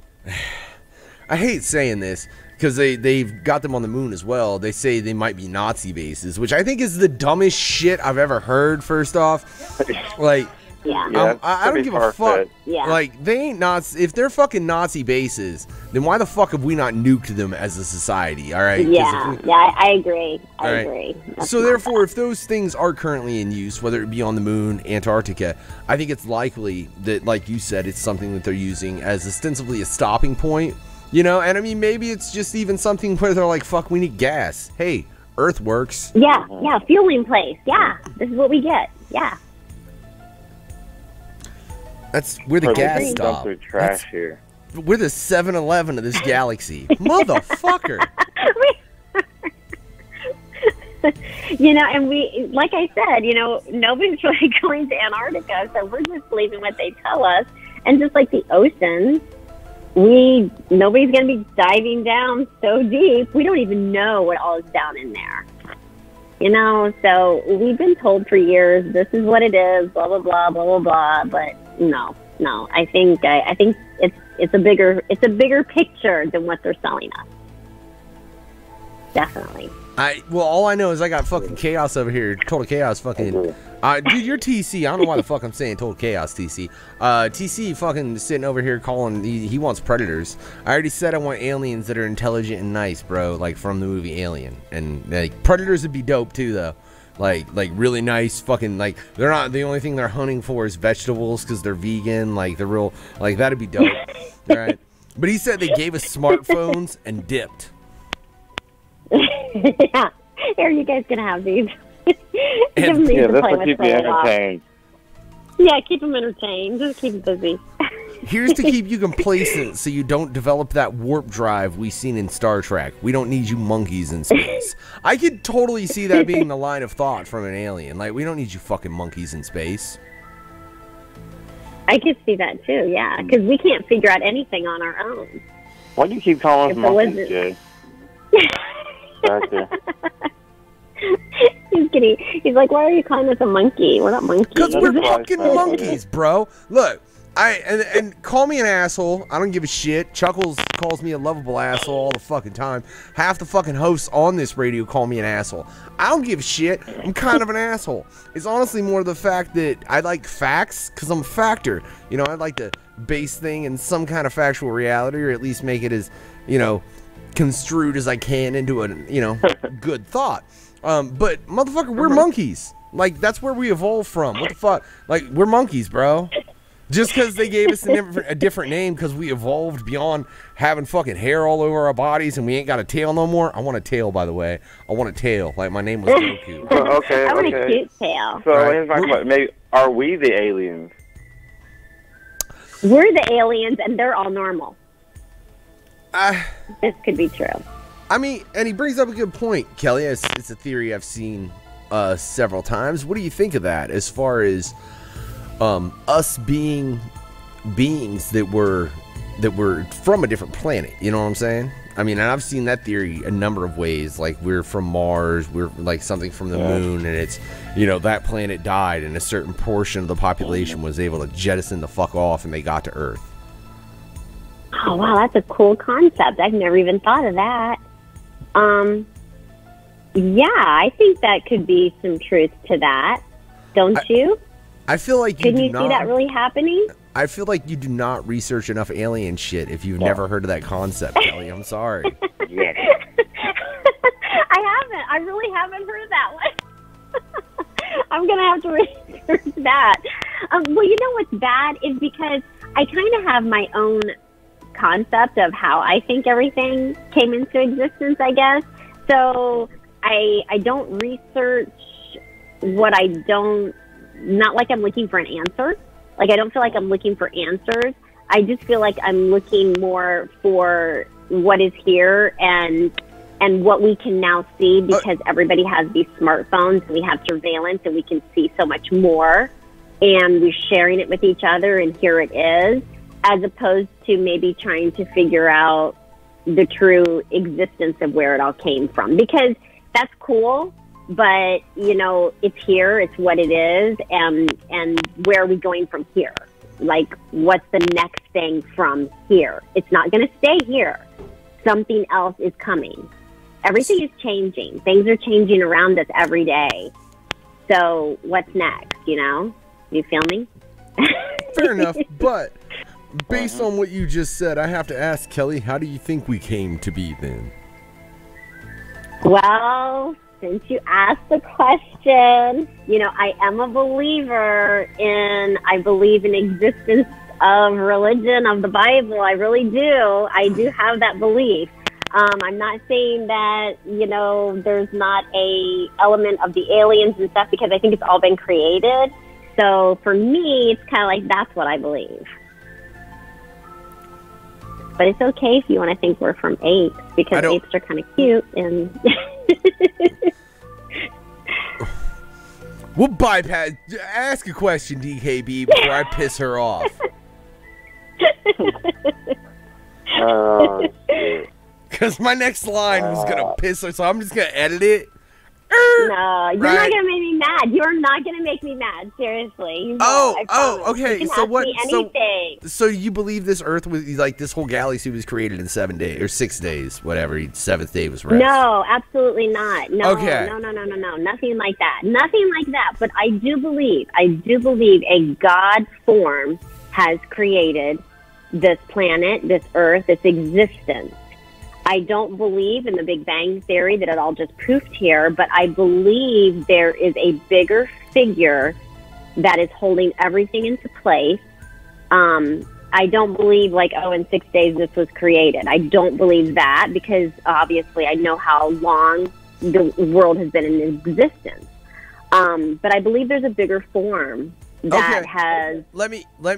C: hate saying this because they've got them on the moon as well. They say they might be Nazi bases, which I think is the dumbest shit I've ever heard. First off, like.
E: yeah.
B: Yeah,
C: I don't give a fuck.
B: far-fetched.
E: Yeah.
C: Like, they ain't Nazi. If they're fucking Nazi bases, then why the fuck have we not nuked them as a society? All right. 'Cause
E: Yeah,
C: if we-
E: I agree. I
C: All right.
E: agree. That's
C: So
E: not
C: therefore, if those things are currently in use, whether it be on the moon, Antarctica, I think it's likely that, like you said, it's something that they're using as ostensibly a stopping point. You know, and I mean, maybe it's just even something where they're like, "Fuck, we need gas." Hey, Earth works.
E: Yeah, yeah, fueling place. Yeah, this is what we get. Yeah.
C: That's where the
B: Or they
C: gas
B: just dump
C: stop.
B: their trash here.
C: We're the 7-Eleven of this galaxy, motherfucker.
E: You know, and we, like I said, you know, nobody's really going to Antarctica, so we're just believing what they tell us. And just like the oceans, nobody's going to be diving down so deep. We don't even know what all is down in there. You know, so we've been told for years, this is what it is, blah, blah, blah, blah, blah, blah. But no, I think it's a bigger picture than what they're selling us. Definitely.
C: Well, all I know is I got fucking chaos over here. Total chaos, fucking. Dude, you're TC. I don't know why the fuck I'm saying total chaos, TC. TC fucking sitting over here calling. He wants predators. I already said I want aliens that are intelligent and nice, bro. Like from the movie Alien. And like predators would be dope too, though. Like really nice, fucking like they're not the only thing they're hunting for is vegetables because they're vegan. Like they're real. Like that'd be dope. All right. But he said they gave us smartphones and dipped.
E: Yeah. Here, you guys can have these. Give them these
B: Yeah,
E: to
B: that's
E: play
B: what
E: with
B: keep
E: for
B: you
E: a while.
B: entertained.
E: Yeah, keep them entertained. Just keep them busy.
C: Here's to keep you complacent so you don't develop that warp drive we seen in Star Trek. We don't need you monkeys in space. I could totally see that being the line of thought from an alien. Like, we don't need you fucking monkeys in space.
E: I could see that too, yeah, because we can't figure out anything on our own.
B: Why do you keep calling us
E: If it
B: monkeys,
E: wasn't-
B: Jay? Back there.
E: He's kidding. He's like, why are you calling us a monkey? We're not monkeys.
C: Because we're
B: That's
C: fucking
B: right.
C: monkeys, bro. Look, and call me an asshole. I don't give a shit. Chuckles calls me a lovable asshole all the fucking time. Half the fucking hosts on this radio call me an asshole. I don't give a shit. I'm kind of an asshole. It's honestly more the fact that I like facts because I'm a factor. You know, I like to base thing in some kind of factual reality or at least make it as, you know, construed as I can into a, you know, good thought. But motherfucker, we're monkeys. Like, that's where we evolved from. What the fuck? Like, we're monkeys, bro. Just because they gave us a different name because we evolved beyond having fucking hair all over our bodies and we ain't got a tail no more. I want a tail, by the way. I want a tail. Like, my name was Goku.
B: Okay,
E: I want a
B: okay.
E: cute tail.
B: So
C: Right.
B: here's my question. Maybe, are we the aliens?
E: We're the aliens, and they're all normal. This could be true.
C: I mean, and he brings up a good point, Kelly. It's a theory I've seen several times. What do you think of that as far as us being beings that were from a different planet? You know what I'm saying? I mean, and I've seen that theory a number of ways. Like, we're from Mars, we're like something from the moon, and it's, you know, that planet died and a certain portion of the population was able to jettison the fuck off and they got to Earth.
E: Oh, wow, that's a cool concept. I've never even thought of that. Yeah, I think that could be some truth to that. Don't you?
C: I feel like you
E: Couldn't
C: do
E: you
C: not,
E: see that really happening?
C: I feel like you do not research enough alien shit if you've never heard of that concept, Kelly. I'm sorry.
B: Yes.
E: I haven't. I really haven't heard of that one. I'm going to have to research that. Well, you know what's bad is because I kind of have my own concept of how I think everything came into existence, I guess. So I don't research what I don't, not like I'm looking for an answer. Like, I don't feel like I'm looking for answers. I just feel like I'm looking more for what is here and what we can now see, because everybody has these smartphones and we have surveillance and we can see so much more, and we're sharing it with each other, and here it is, as opposed to maybe trying to figure out the true existence of where it all came from. Because that's cool, but, you know, it's here, it's what it is, and where are we going from here? Like, what's the next thing from here? It's not going to stay here. Something else is coming. Everything is changing. Things are changing around us every day. So what's next, you know? You feel me?
C: Fair enough, but based on what you just said, I have to ask, Kelley, how do you think we came to be then?
E: Well, since you asked the question, you know, I am a believer I believe in existence of religion, of the Bible. I really do. I do have that belief. I'm not saying that, you know, there's not a element of the aliens and stuff, because I think it's all been created. So for me, it's kind of like that's what I believe. But it's okay if you want to think we're from apes, because apes are kind of cute. And
C: we'll bypass. Ask a question, DKB, before I piss her off.
B: Oh, shit.
C: Because my next line was going to piss her, so I'm just going to edit it.
E: No, you're not going to make me mad. You're not going to make me mad. Seriously.
C: Okay. So what? So you believe this Earth was, like, this whole galaxy was created in 7 days or 6 days, whatever. 7th day was rest.
E: No, absolutely not. No,
C: okay.
E: No. Nothing like that. Nothing like that. But I do believe a God form has created this planet, this Earth, this existence. I don't believe in the Big Bang Theory that it all just poofed here, but I believe there is a bigger figure that is holding everything into place. I don't believe like, in 6 days this was created. I don't believe that, because obviously I know how long the world has been in existence. But I believe there's a bigger form that has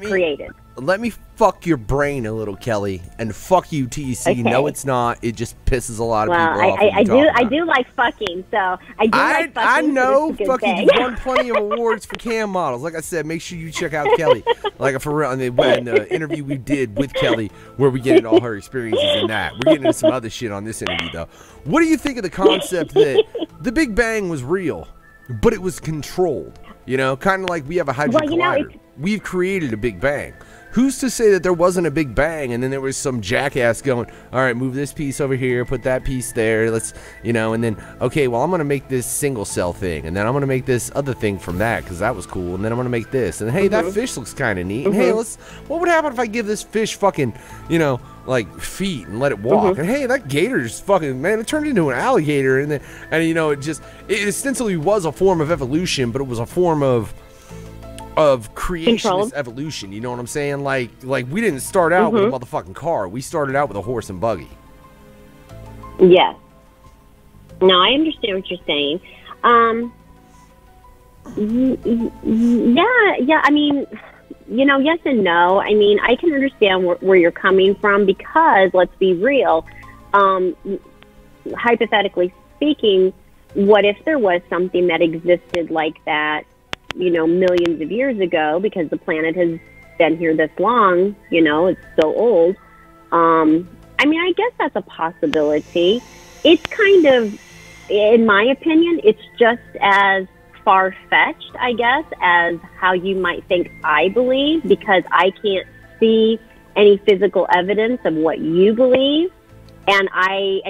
E: created.
C: Let me fuck your brain a little, Kelley, and fuck you till you see. Okay. No, it's not. It just pisses a lot of people off.
E: I do like fucking, so I do like fucking.
C: I know,
E: so
C: fucking, you've won plenty of awards for cam models. Like I said, make sure you check out Kelley. Like for real, in the interview we did with Kelley, where we get into all her experiences in that. We're getting into some other shit on this interview, though. What do you think of the concept that the Big Bang was real, but it was controlled? You know, kind of like we have a hadron collider. We've created a Big Bang. Who's to say that there wasn't a Big Bang and then there was some jackass going, all right, move this piece over here, put that piece there, let's, you know, and then, okay, well, I'm going to make this single cell thing, and then I'm going to make this other thing from that because that was cool, and then I'm going to make this, and hey, that fish looks kind of neat, and hey, what would happen if I give this fish fucking, you know, like feet and let it walk, and hey, that gator's fucking, man, it turned into an alligator, and then, and you know, it ostensibly was a form of evolution, but it was a form of creationist evolution, you know what I'm saying? Like we didn't start out with a motherfucking car. We started out with a horse and buggy.
E: Yes. No, I understand what you're saying. Yeah, I mean, you know, yes and no. I mean, I can understand where you're coming from, because, let's be real, hypothetically speaking, what if there was something that existed like that, you know, millions of years ago, because the planet has been here this long, you know, it's so old. I mean, I guess that's a possibility. It's kind of, in my opinion, it's just as far-fetched, I guess, as how you might think I believe, because I can't see any physical evidence of what you believe, and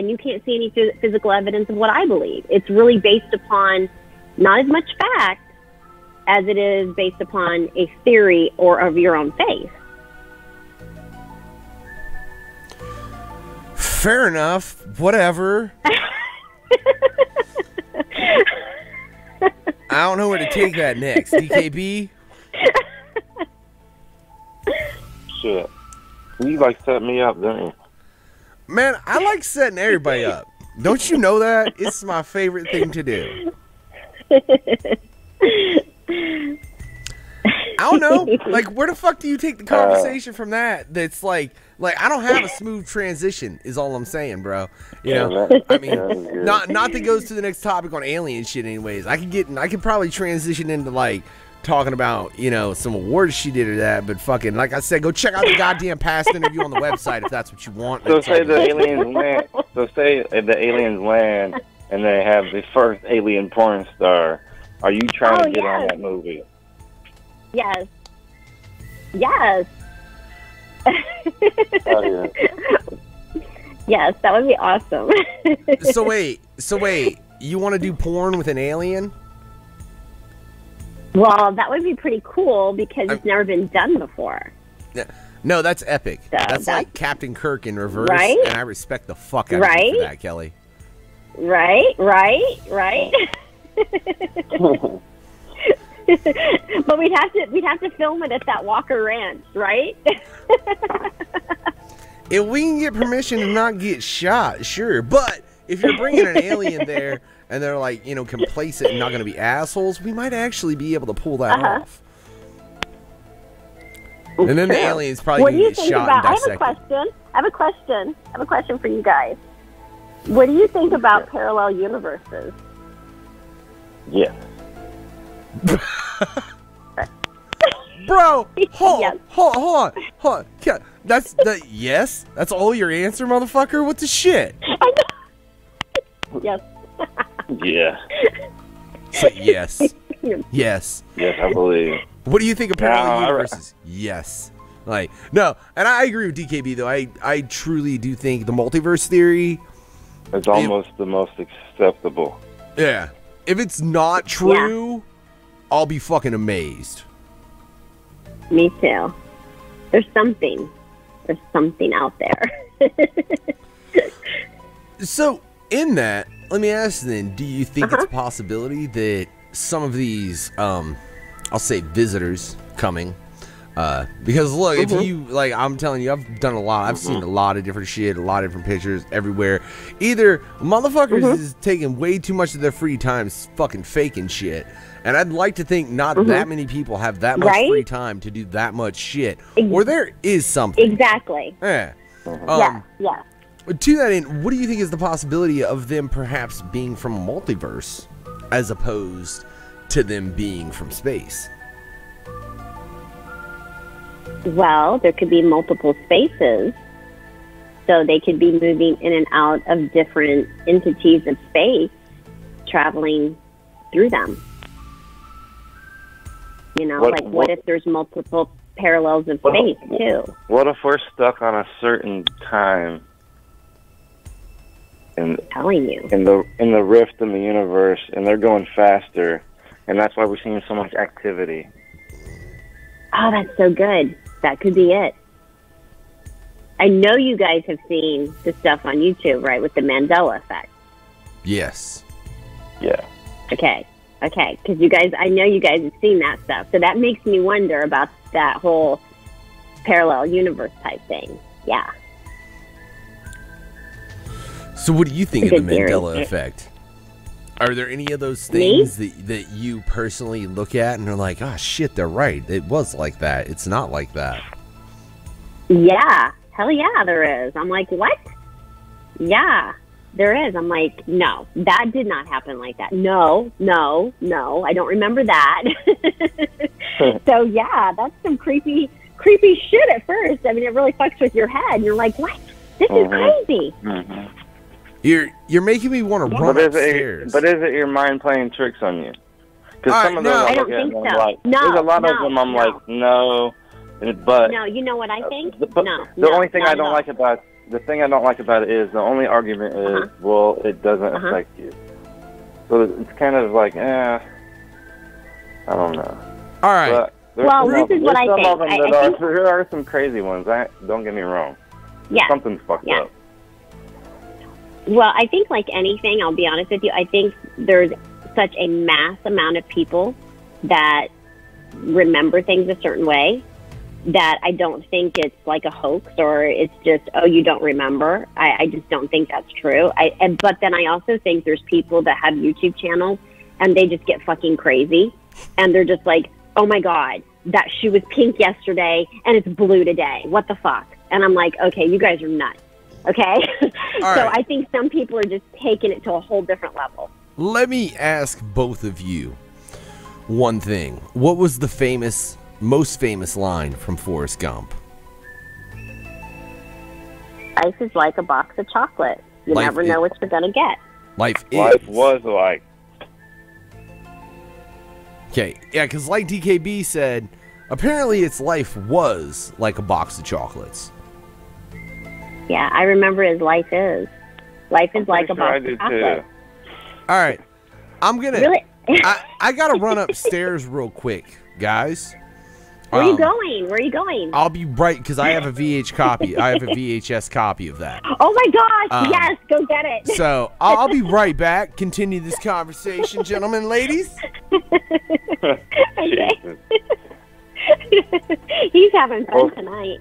E: you can't see any physical evidence of what I believe. It's really based upon not as much fact as it is based upon a theory or of your own faith.
C: Fair enough. Whatever. I don't know where to take that next. DKB?
B: Shit. You like set me up, don't you?
C: Man, I like setting everybody up. Don't you know that? It's my favorite thing to do. I don't know. Like, where the fuck do you take the conversation from that? That's like I don't have a smooth transition. Is all I'm saying, bro. You know, I mean, not that goes to the next topic on alien shit. Anyways, I could probably transition into like talking about, you know, some awards she did or that, but fucking, like I said, go check out the goddamn past interview on the website if that's what you want.
B: So say the aliens land. So say the aliens land and they have the first alien porn star. Are you trying to get on that movie?
E: Yes. Yes.
B: Oh, yeah.
E: Yes, that would be awesome.
C: So wait, you want to do porn with an alien?
E: Well, that would be pretty cool because it's never been done before.
C: No, that's epic.
E: So
C: that's like Captain Kirk in reverse,
E: right?
C: And I respect the fuck out of you for that, Kelly.
E: Right. But we'd have to film it at that Walker Ranch, right?
C: If we can get permission to not get shot, sure. But if you're bringing an alien there and they're like, you know, complacent and not going to be assholes, we might actually be able to pull that off. And then the alien's probably going to get shot and dissected.
E: I have a question for you guys. What do you think about parallel universes?
B: Yeah.
C: Bro, hold on. That's the yes? That's all your answer, motherfucker? What the shit?
E: Yes.
B: Yeah.
C: Say yes. Yes.
B: Yes, I believe.
C: What do you think of parallel universes? Yes. Like, no, and I agree with DKB though. I truly do think the multiverse theory
B: is almost the most acceptable.
C: Yeah. If it's not true, I'll be fucking amazed.
E: Me too. There's something out there.
C: So, in that, let me ask then, do you think it's a possibility that some of these, I'll say visitors coming, because look, if you, like, I'm telling you, I've done a lot, I've seen a lot of different shit, a lot of different pictures everywhere. Either motherfuckers is taking way too much of their free time fucking faking shit, and I'd like to think not that many people have that much free time to do that much shit, or there is something.
E: Exactly.
C: Yeah.
E: Yeah.
C: To that end, what do you think is the possibility of them perhaps being from a multiverse as opposed to them being from space?
E: Well, there could be multiple spaces, so they could be moving in and out of different entities of space, traveling through them. You know, what if there's multiple parallels of space, too?
B: What if we're stuck on a certain time?
E: I'm telling you.
B: In the rift in the universe, and they're going faster, and that's why we're seeing so much activity.
E: Oh, that's so good. That could be it. I know you guys have seen the stuff on YouTube, right, with the Mandela Effect.
C: Yes.
B: Yeah.
E: Okay, because you guys, I know you guys have seen that stuff, so that makes me wonder about that whole parallel universe type thing. Yeah.
C: So what do you think of the Mandela Effect? Are there any of those things that you personally look at and are like, oh shit, they're right. It was like that. It's not like that.
E: Yeah. Hell yeah, there is. I'm like, what? Yeah, there is. I'm like, no, that did not happen like that. No. I don't remember that. So yeah, that's some creepy shit at first. I mean, it really fucks with your head. And you're like, what? This is crazy.
C: You're making me want to run upstairs.
B: But is it your mind playing tricks on you? Because some of those
E: I don't think so.
B: There's a lot of them I'm like, no. But
E: no, you know what I think?
B: The only thing I don't like about it is the only argument is, well, it doesn't affect you. So it's kind of like, I don't know.
C: All right.
E: Well, this is what I think.
B: There are some crazy ones. Don't get me wrong.
E: Yeah.
B: Something's fucked up.
E: Well, I think like anything, I'll be honest with you, I think there's such a mass amount of people that remember things a certain way that I don't think it's like a hoax or it's just, oh, you don't remember. I just don't think that's true. But then I also think there's people that have YouTube channels and they just get fucking crazy and they're just like, oh my God, that shoe was pink yesterday and it's blue today. What the fuck? And I'm like, okay, you guys are nuts. Okay? So
C: right.
E: I think some people are just taking it to a whole different level.
C: Let me ask both of you one thing. What was the most famous line from Forrest Gump?
E: Life is like a box of chocolate. You never know what you're going to get.
C: Life
B: was like.
C: Okay, yeah, because like DKB said, apparently its life was like a box of chocolates.
E: Yeah, I remember his life is. Life is like a box of chocolate.
C: All right, I'm going to...
E: Really?
C: I got to run upstairs real quick, guys.
E: Where are you going? Where are you going?
C: I'll be right, because I have a VHS copy of that.
E: Oh my gosh, yes, go get it.
C: So I'll be right back. Continue this conversation, gentlemen, ladies.
E: Okay. He's having fun tonight.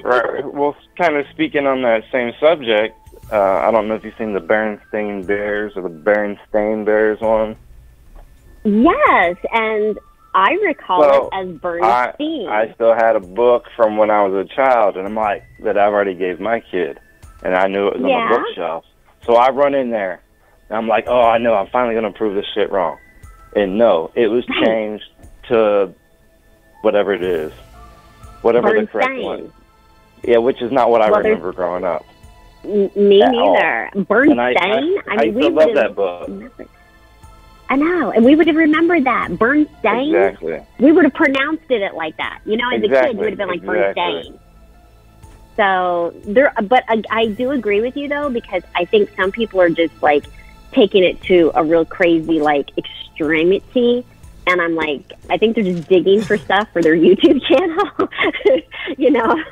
B: Right. Well, kind of speaking on that same subject, I don't know if you've seen the Berenstain Bears or the Berenstain Bears one.
E: Yes, and I recall it as Bernstein.
B: I still had a book from when I was a child, and I'm like, that I've already gave my kid, and I knew it was on the bookshelf. So I run in there, and I'm like, oh, I know, I'm finally going to prove this shit wrong. And no, it was changed to whatever it is. Whatever the correct one. Yeah, which is not what I remember growing up.
E: Me neither. Bernstein?
B: I used to love that book.
E: I know, and we would have remembered that. Bernstein?
B: Exactly.
E: We would have pronounced it like that. You know, as a kid, you would have been like Bernstein. So, but I do agree with you, though, because I think some people are just, like, taking it to a real crazy, like, extremity. And I'm like, I think they're just digging for stuff for their YouTube channel, you know.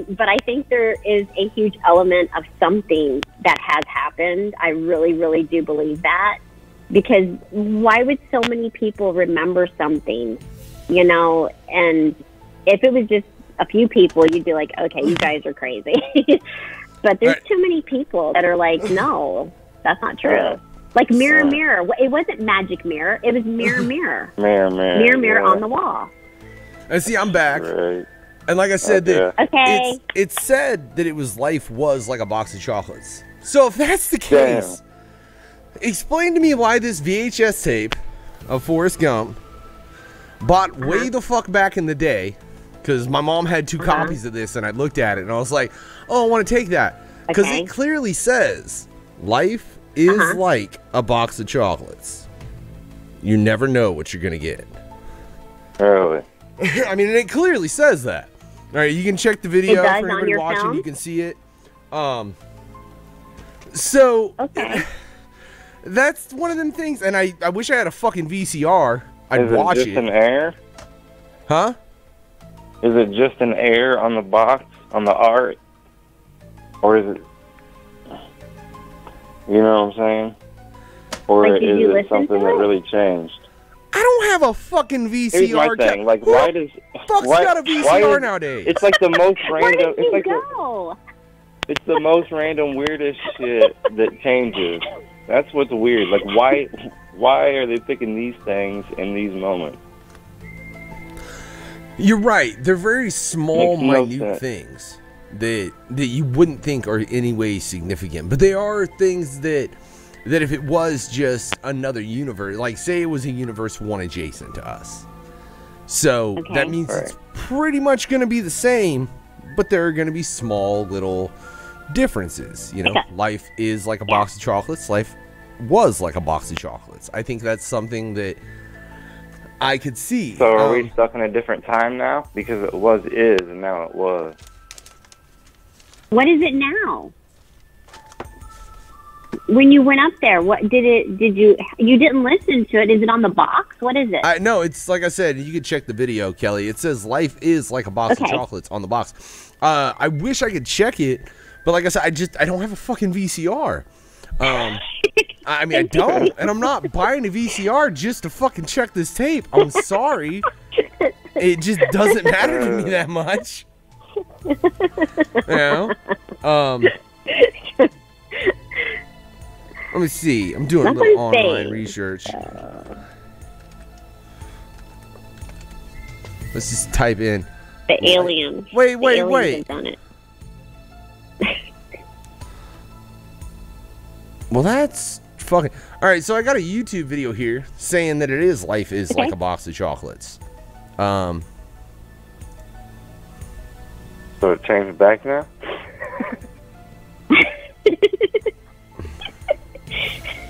E: But I think there is a huge element of something that has happened. I really, really do believe that. Because why would so many people remember something, you know? And if it was just a few people, you'd be like, okay, you guys are crazy. But there's too many people that are like, no, that's not true. Like mirror, mirror. It wasn't magic mirror. It was mirror, mirror. Mirror on the wall.
C: And see, I'm back. Right. And like I said, it said that life was like a box of chocolates. So if that's the case... Explain to me why this VHS tape of Forrest Gump bought way the fuck back in the day, because my mom had 2 copies of this, and I looked at it, and I was like, oh, I want to take that. Because it clearly says, life is like a box of chocolates. You never know what you're going to get.
B: Really?
C: I mean, it clearly saes that. All right, you can check the video for anybody watching. Film? You can see it. That's one of them things, and I wish I had a fucking VCR. I'd watch it.
B: Is it just an air?
C: Huh?
B: Is it just an air on the box, on the art? Or is it... You know what I'm saying? Or is it something that really changed?
C: I don't have a fucking VCR.
B: Here's my thing. Like, why does...
C: Fuck's got a VCR nowadays?
B: It's like the most random...
E: Where did you go?
B: It's the most random, weirdest shit that changes. That's what's weird. Like, why are they picking these things in these moments?
C: You're right. They're very small, minute things that you wouldn't think are in any way significant. But they are things that if it was just another universe, like say it was a universe 1 adjacent to us. So that means it's pretty much going to be the same, but there are going to be small little differences. You know, life is like a box of chocolates. Life was like a box of chocolates. I think that's something that I could see.
B: So are we stuck in a different time now? Because it is, and now it was.
E: What is it now? When you went up there, what did you didn't listen to it? Is it on the box? What is it?
C: No, it's like I said, you can check the video, Kelly. It says life is like a box of chocolates on the box. I wish I could check it, but like I said, I don't have a fucking VCR. I mean, I don't, and I'm not buying a VCR just to fucking check this tape. I'm sorry. It just doesn't matter to me that much. You know? Let me see. I'm doing a little online research. Let's just type in.
E: The aliens.
C: Wait.
E: Have done it.
C: Well, that's fucking... All right, so I got a YouTube video here saying that life is like a box of chocolates.
B: So it changed back now?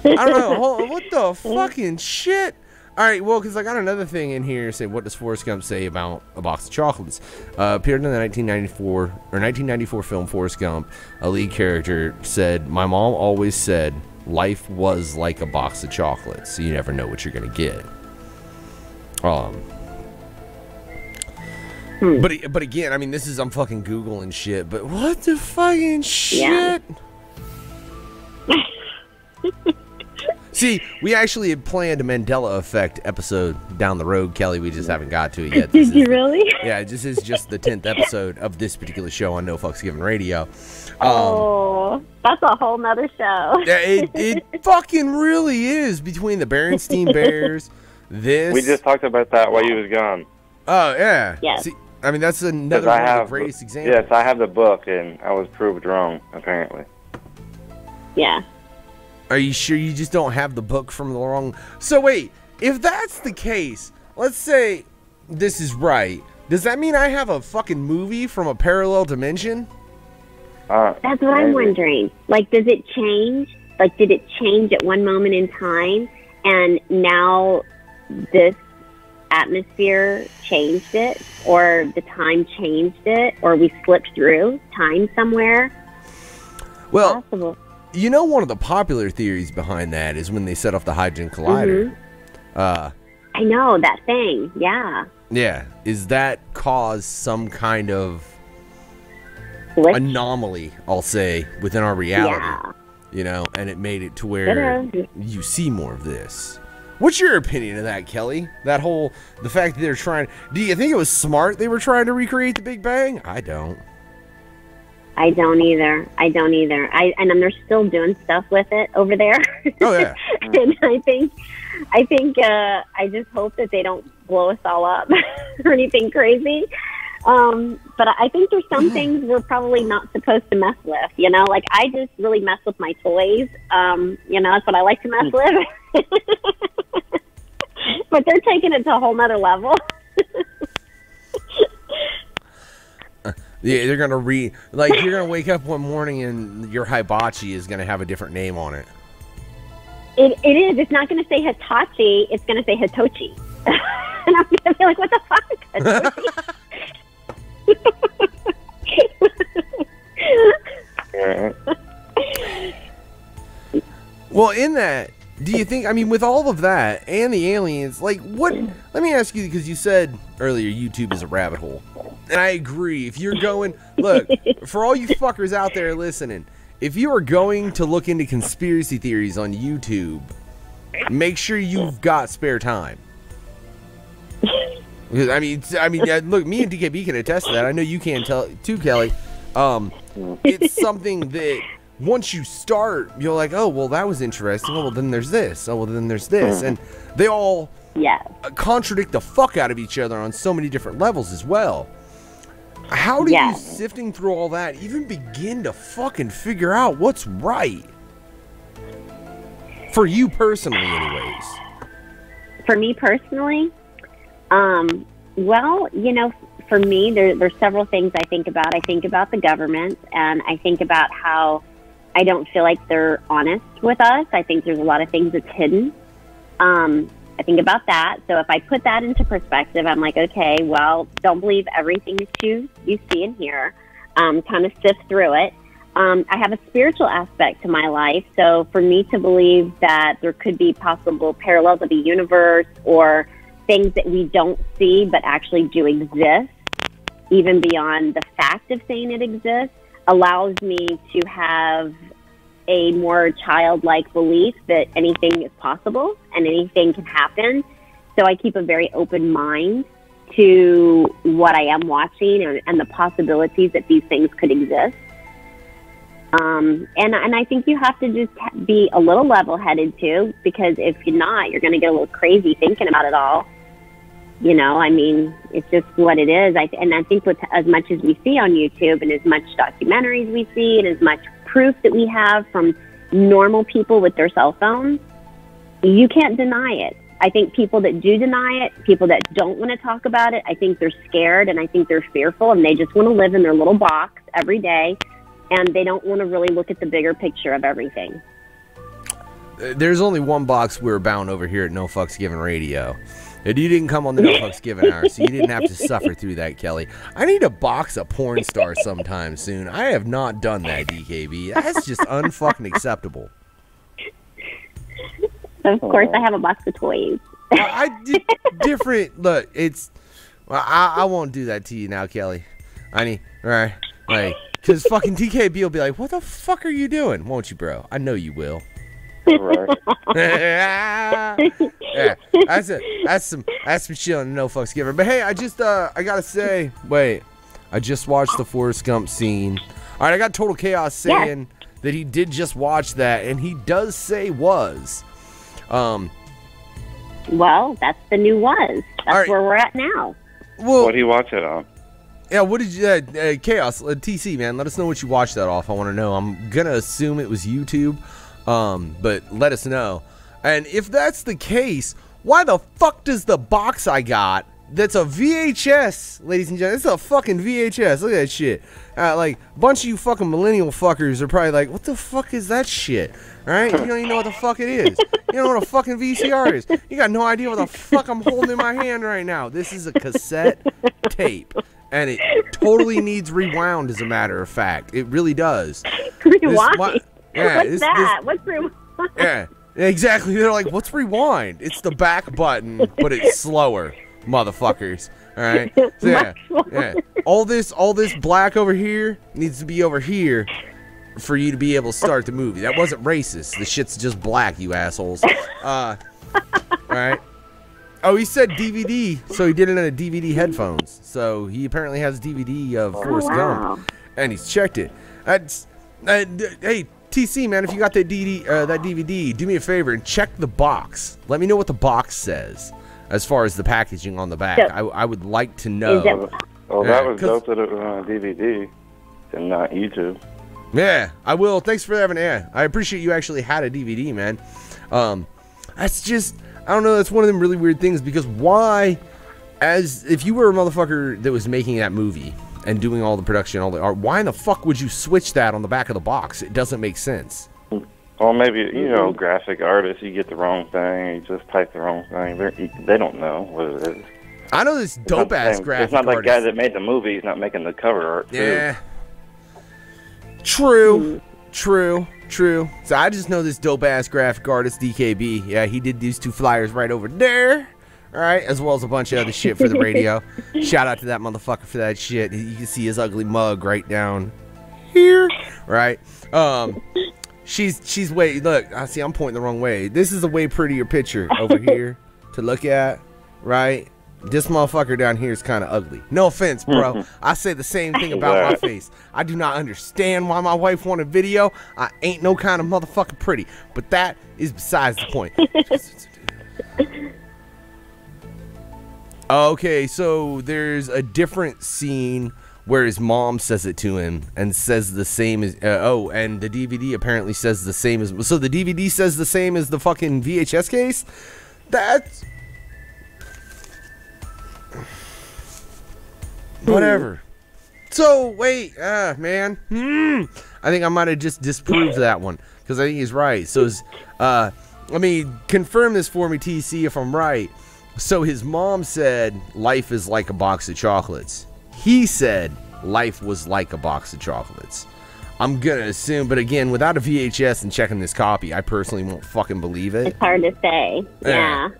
C: I don't know. What the fucking shit? All right, well, because I got another thing in here saying, what does Forrest Gump say about a box of chocolates? Appeared in the 1994 film Forrest Gump. A lead character said, "My mom always said life was like a box of chocolates, so you never know what you're gonna get." But again, I mean, I'm fucking Googling shit. But what the fucking shit?
E: Yeah.
C: See, we actually had planned a Mandela Effect episode down the road, Kelly. We just haven't got to it yet.
E: Did you really?
C: Yeah, this is just the 10th episode of this particular show on No Fucks Given Radio.
E: That's a whole nother show.
C: It fucking really is, between the Berenstein Bears, this...
B: We just talked about that while you was gone.
C: Oh, yeah.
E: Yes.
C: See, I mean, that's another one of the greatest examples.
B: Yes, I have the book, and I was proved wrong, apparently.
E: Yeah.
C: Are you sure you just don't have the book from the wrong... So wait, if that's the case, let's say this is right, does that mean I have a fucking movie from a parallel dimension?
E: That's what
B: maybe.
E: I'm wondering. Like, does it change? Like, did it change at one moment in time, and now this atmosphere changed it, or the time changed it, or we slipped through time somewhere?
C: Well...
E: Possible.
C: You know, one of the popular theories behind that is when they set off the Hydrogen Collider.
E: I know, that thing, yeah.
C: Yeah. Is that caused some kind of anomaly, I'll say, within our reality?
E: Yeah.
C: You know, and it made it to where you see more of this. What's your opinion of that, Kelly? That whole, the fact that they're trying... Do you think it was smart they were trying to recreate the Big Bang? I don't.
E: I don't either. And they're still doing stuff with it over there.
C: Oh yeah.
E: And I think, I just hope that they don't blow us all up or anything crazy. But I think there's some things we're probably not supposed to mess with. You know, like I just really mess with my toys. You know, that's what I like to mess with. But they're taking it to a whole nother level.
C: Yeah, they're gonna you're gonna wake up one morning and your hibachi is gonna have a different name on it.
E: It is. It's not gonna say Hitachi. It's gonna say Hitochi. And I'm gonna be like, what the fuck? Hitochi?
C: Well, in that, do you think? I mean, with all of that and the aliens, like, what? Let me ask you, because you said earlier YouTube is a rabbit hole. And I agree. If you're going, look, for all you fuckers out there listening, if you are going to look into conspiracy theories on YouTube, make sure you've got spare time. Because, I mean, look, me and DKB can attest to that. I know you can too, Kelly. It's something that once you start, you're like, oh, well, that was interesting. Oh, well, then there's this. Oh, well, then there's this. And they all contradict the fuck out of each other on so many different levels as well. How do you, sifting through all that, even begin to fucking figure out what's right? For you personally, anyways.
E: For me personally, well, you know, for me, there's several things I think about. I think about the government, and I think about how I don't feel like they're honest with us. I think there's a lot of things that's hidden. I think about that. So if I put that into perspective, I'm like, okay, well, don't believe everything that you see and hear. Kind of sift through it. I have a spiritual aspect to my life. So for me to believe that there could be possible parallels of the universe or things that we don't see but actually do exist, even beyond the fact of saying it exists, allows me to have a more childlike belief that anything is possible and anything can happen. So I keep a very open mind to what I am watching and the possibilities that these things could exist. And I think you have to just be a little level-headed too, because if you're not, you're going to get a little crazy thinking about it all. You know, I mean, it's just what it is. And I think with as much as we see on YouTube and as much documentaries we see and as much proof that we have from normal people with their cell phones, you can't deny it. I think people that do deny it, people that don't want to talk about it, I think they're scared and I think they're fearful and they just want to live in their little box every day and they don't want to really look at the bigger picture of everything.
C: There's only one box we're bound over here at No Fucks Given Radio. And you didn't come on the No Fucks Given hour, so you didn't have to suffer through that, Kelley. I need to box a porn star sometime soon. I have not done that, DKB. That's just unfucking acceptable.
E: Of course, I have a box of toys.
C: I did different. Look, it's. Well, I won't do that to you now, Kelley. I need. Right. Like, because fucking DKB will be like, what the fuck are you doing? Won't you, bro? I know you will.
B: Right.
C: Yeah, that's some shit on the No Fucks Giver. But hey, I gotta say, wait, I just watched the Forrest Gump scene. All right, I got Total Chaos saying that he did just watch that, and he does say was.
E: Well, that's the new was. That's
C: right.
E: where we're at now.
C: Well,
B: What do you watch it on?
C: yeah, what did you, Chaos, TC, man, let us know what you watched that off. I want to know. I'm gonna assume it was YouTube, but let us know. And if that's the case, why the fuck does the box I got, that's a VHS, ladies and gentlemen, it's a fucking VHS, look at that shit. Like, a bunch of you fucking millennial fuckers are probably like, what the fuck is that shit? Alright? You don't even know what the fuck it is. You don't know what a fucking VCR is. You got no idea what the fuck I'm holding in my hand right now. This is a cassette tape. And it totally needs rewound, as a matter of fact. It really does.
E: Rewind? What's
C: that?
E: What's rewind?
C: Yeah, exactly. They're like, what's rewind? It's the back button, but it's slower, motherfuckers. All right. So yeah. All this black over here needs to be over here for you to be able to start the movie. That wasn't racist. The shit's just black, you assholes. All right. Oh, he said DVD, so he did it in a DVD headphones. So he apparently has DVD of Forrest Gump, and he's checked it. That's hey. TC, man, if you got that DVD, do me a favor and check the box. Let me know what the box says as far as the packaging on the back. I would like to know.
B: Well, that was built on DVD and not YouTube.
C: Yeah, I will. Thanks for having it. I appreciate you actually had a DVD, man. That's just, I don't know, that's one of them really weird things, because why, if you were a motherfucker that was making that movie and doing all the production, all the art, why in the fuck would you switch that on the back of the box? It doesn't make sense.
B: Well, maybe, graphic artists, you get the wrong thing, you just type the wrong thing. They don't know what it is.
C: I know this dope-ass graphic
B: artist. It's not like the guy that made the movie, he's not making the cover art, too.
C: Yeah. True. So I just know this dope-ass graphic artist, DKB. Yeah, he did these two flyers right over there. All right, as well as a bunch of other shit for the radio. Shout out to that motherfucker for that shit. You can see his ugly mug right down here, right? She's way, look, I see I'm pointing the wrong way. This is a way prettier picture over here to look at, right? This motherfucker down here is kind of ugly. No offense, bro. I say the same thing about my face. I do not understand why my wife wanted video. I ain't no kind of motherfucker pretty. But that is besides the point. Okay, so there's a different scene where his mom says it to him and says the same as, and the DVD apparently says the same as, so the DVD says the same as the fucking VHS case? That's... whatever. So, wait, man. I think I might have just disproved that one, because I think he's right. So, let me confirm this for me, TC, if I'm right. So his mom said life is like a box of chocolates. He said life was like a box of chocolates. I'm gonna assume, but again, without a VHS and checking this copy, I personally won't fucking believe it.
E: It's hard to say. Yeah.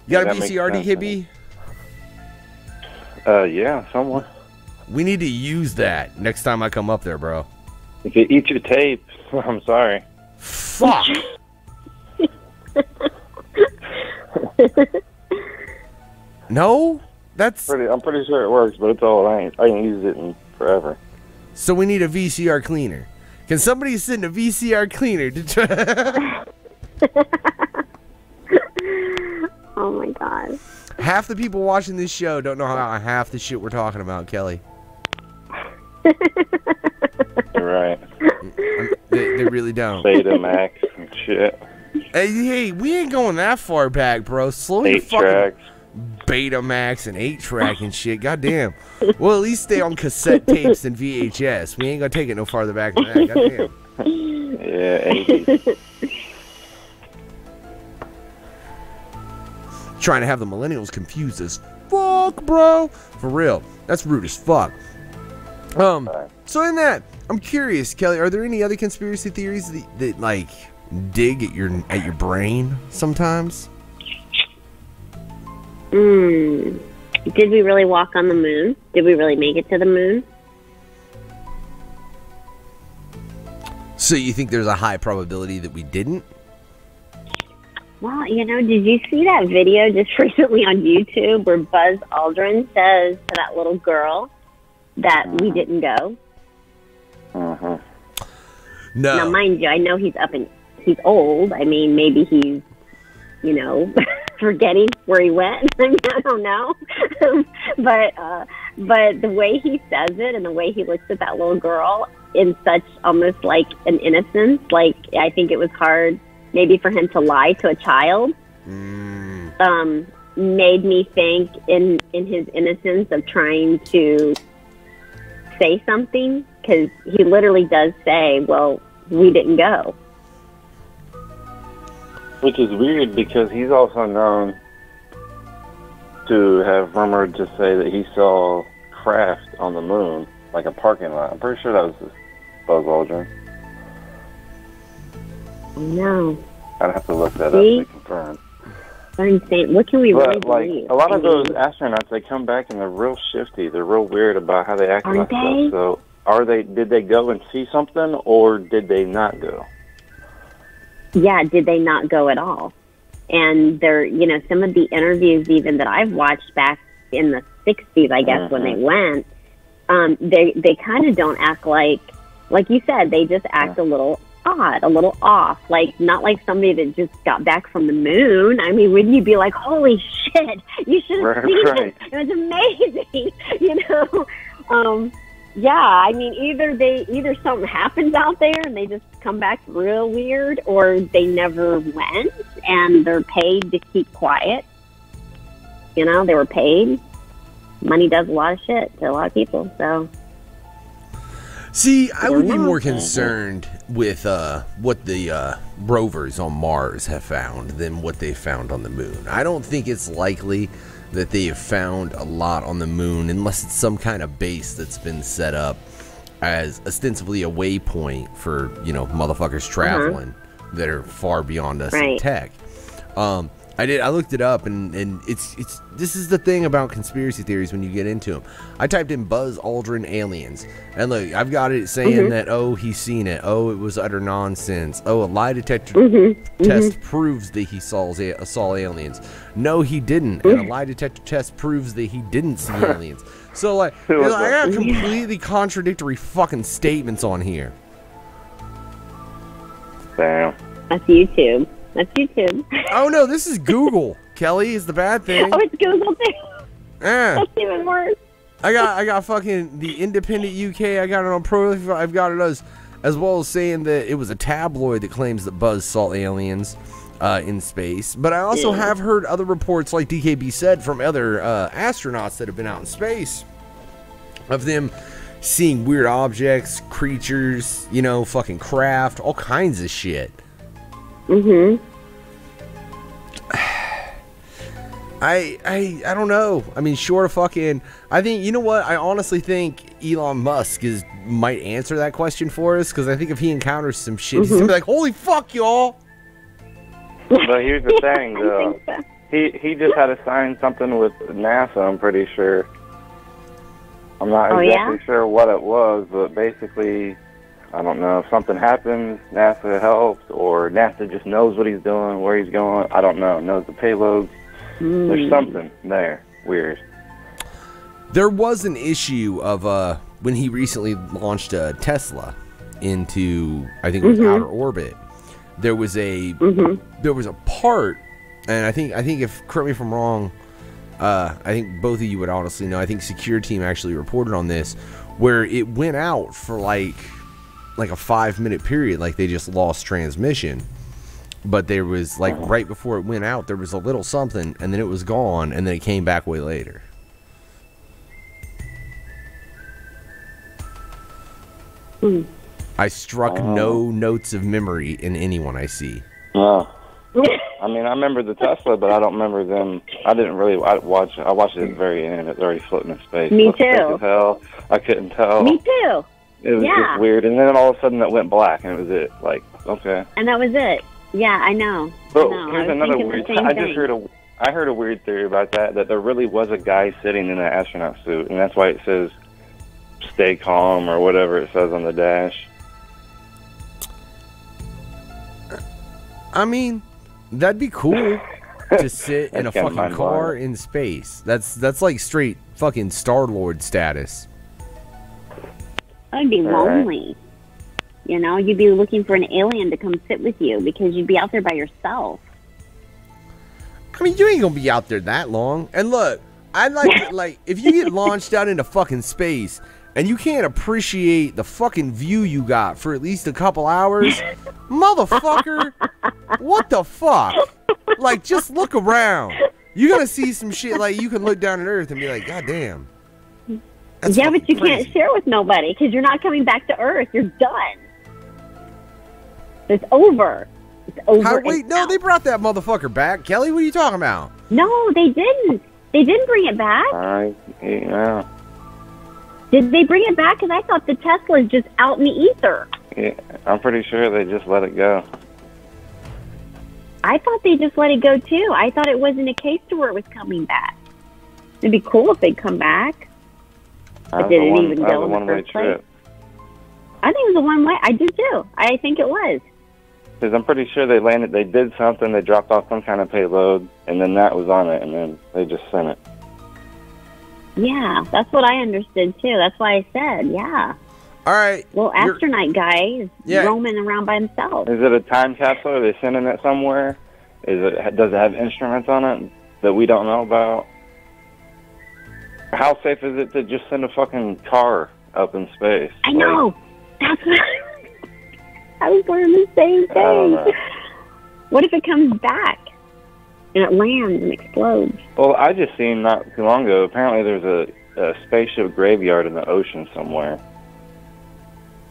C: You got a VCR, DKB?
B: Yeah, somewhat.
C: We need to use that next time I come up there, bro.
B: If you eat your tape, I'm sorry.
C: Fuck. No?
B: I'm pretty sure it works, but it's all I ain't used it in forever.
C: So we need a VCR cleaner. Can somebody send a VCR cleaner to try?
E: Oh my god.
C: Half the people watching this show don't know how half the shit we're talking about, Kelley.
B: You're right.
C: They really don't.
B: Betamax and shit.
C: Hey, we ain't going that far back, bro. Slow your
B: 8
C: fucking
B: tracks.
C: Betamax and 8-track and shit. Goddamn. Well, at least stay on cassette tapes and VHS. We ain't gonna take it no farther back than that. Goddamn.
B: Yeah, 80s.
C: Trying to have the millennials confused as fuck, bro. For real. That's rude as fuck. So in that, I'm curious, Kelley, are there any other conspiracy theories that like dig at your brain sometimes?
E: Did we really walk on the moon? Did we really make it to the moon?
C: So you think there's a high probability that we didn't?
E: Well, you know, did you see that video just recently on YouTube where Buzz Aldrin says to that little girl that we didn't go?
B: Uh-huh.
C: No.
E: Now, mind you, I know he's old. I mean, maybe he's, you know, forgetting where he went. I mean, I don't know. But the way he says it and the way he looks at that little girl in such almost like an innocence, like I think it was hard maybe for him to lie to a child, made me think in his innocence of trying to say something, because he literally does say, well, we didn't go.
B: Which is weird because he's also known to have rumored to say that he saw craft on the moon, like a parking lot. I'm pretty sure that was Buzz Aldrin.
E: No.
B: I'd have to look that up to confirm.
E: They're insane. What can we really
B: like,
E: believe?
B: a lot of those astronauts, they come back and they're real shifty. They're real weird about how they act about stuff. So, did they go and see something, or did they not go?
E: Yeah, did they not go at all? And they're, you know, some of the interviews even that I've watched back in the 60s, I guess, when they went, they kind of don't act like you said, they just act a little odd, a little off, like not like somebody that just got back from the moon. I mean, wouldn't you be like, holy shit, you should have seen it. It was amazing, you know? Yeah, I mean, either something happens out there and they just come back real weird, or they never went and they're paid to keep quiet. You know, they were paid. Money does a lot of shit to a lot of people, so.
C: See, I would be more concerned with what the rovers on Mars have found than what they found on the moon. I don't think it's likely that they have found a lot on the moon unless it's some kind of base that's been set up as ostensibly a waypoint for, you know, motherfuckers traveling that are far beyond us in tech. I looked it up, and it's this is the thing about conspiracy theories when you get into them. I typed in Buzz Aldrin aliens, and look, I've got it saying that, oh, he's seen it, oh, it was utter nonsense, oh, a lie detector test proves that he saw aliens. No, he didn't, and a lie detector test proves that he didn't see aliens. So, like, I got completely contradictory fucking statements on here.
B: Damn.
E: That's YouTube. That's YouTube.
C: Oh no, this is Google. Kelley is the bad thing.
E: Oh, it's Google too.
C: Yeah.
E: That's even worse.
C: I got fucking the Independent UK. I got it on Pro. I've got it as well as saying that it was a tabloid that claims that Buzz saw aliens in space. But I also have heard other reports, like DKB said, from other astronauts that have been out in space, of them seeing weird objects, creatures, you know, fucking craft, all kinds of shit. I don't know. I mean, short of fucking, I think, you know what? I honestly think Elon Musk might answer that question for us, because I think if he encounters some shit, he's gonna be like, holy fuck, y'all.
B: But here's the thing, though. He just had to sign something with NASA, I'm pretty sure. I'm not exactly sure what it was, but basically, I don't know, if something happens, NASA helps, or NASA just knows what he's doing, where he's going, I don't know, knows the payloads. There's something there, weird.
C: There was an issue of when he recently launched Tesla into, I think it was outer orbit. There was a part, and I think if, correct me if I'm wrong, I think both of you would honestly know. I think Secure Team actually reported on this, where it went out for like a 5-minute period, like they just lost transmission. But there was like right before it went out, there was a little something, and then it was gone, and then it came back way later. I struck no notes of memory in anyone I see.
B: No. I mean, I remember the Tesla, but I don't remember them. I didn't really watch. I watched it at the very end. It's already floating in space.
E: Me
B: It looked
E: too.
B: thick as hell. I couldn't tell.
E: Me too.
B: It was
E: Yeah.
B: just weird, and then all of a sudden it went black, and it was it. Like, okay.
E: And that was it. Yeah, I know.
B: But
E: I know.
B: here's
E: I was
B: another
E: thinking
B: weird.
E: the same
B: I
E: thing.
B: just heard a weird theory about that there really was a guy sitting in an astronaut suit, and that's why it says "stay calm" or whatever it says on the dash.
C: I mean, that'd be cool to sit in a
B: That's kinda
C: fucking
B: mind-blowing.
C: car in space. That's like straight fucking Star-Lord status.
E: I'd be
B: All right.
E: lonely. You know, you'd be looking for an alien to come sit with you because you'd be out there by yourself.
C: I mean, you ain't gonna be out there that long. And look, I'd like if you get launched out into fucking space and you can't appreciate the fucking view you got for at least a couple hours, motherfucker, what the fuck? Like, just look around. You're gonna see some shit like you can look down at Earth and be like, God damn. That's
E: Yeah, but
C: fucking
E: you
C: crazy.
E: can't share with nobody because you're not coming back to Earth. You're done. It's over. It's over.
C: Wait,
E: and
C: no,
E: out.
C: they brought that motherfucker back. Kelly, what are you talking about?
E: No, they didn't. They didn't bring it back.
B: Yeah.
E: Did they bring it back? Because I thought the Tesla's just out in the ether.
B: Yeah, I'm pretty sure they just let it go.
E: I thought they just let it go too. I thought it wasn't a case to where it was coming back. It'd be cool if they'd come back. But did it even go in the
B: one-way
E: first place?
B: trip.
E: I think it was a one-way. I do too. I think it was.
B: Because I'm pretty sure they landed, they did something, they dropped off some kind of payload, and then that was on it, and then they just sent it.
E: Yeah, that's what I understood too. That's why I said, yeah.
C: All right.
E: Little astronaut guy is roaming around by himself.
B: Is it a time capsule? Are they sending it somewhere? Does it have instruments on it that we don't know about? How safe is it to just send a fucking car up in space?
E: I know. That's what I was wondering the same
B: I don't know.
E: thing. What if it comes back and it lands and explodes?
B: Well, I just seen not too long ago, apparently there's a spaceship graveyard in the ocean somewhere.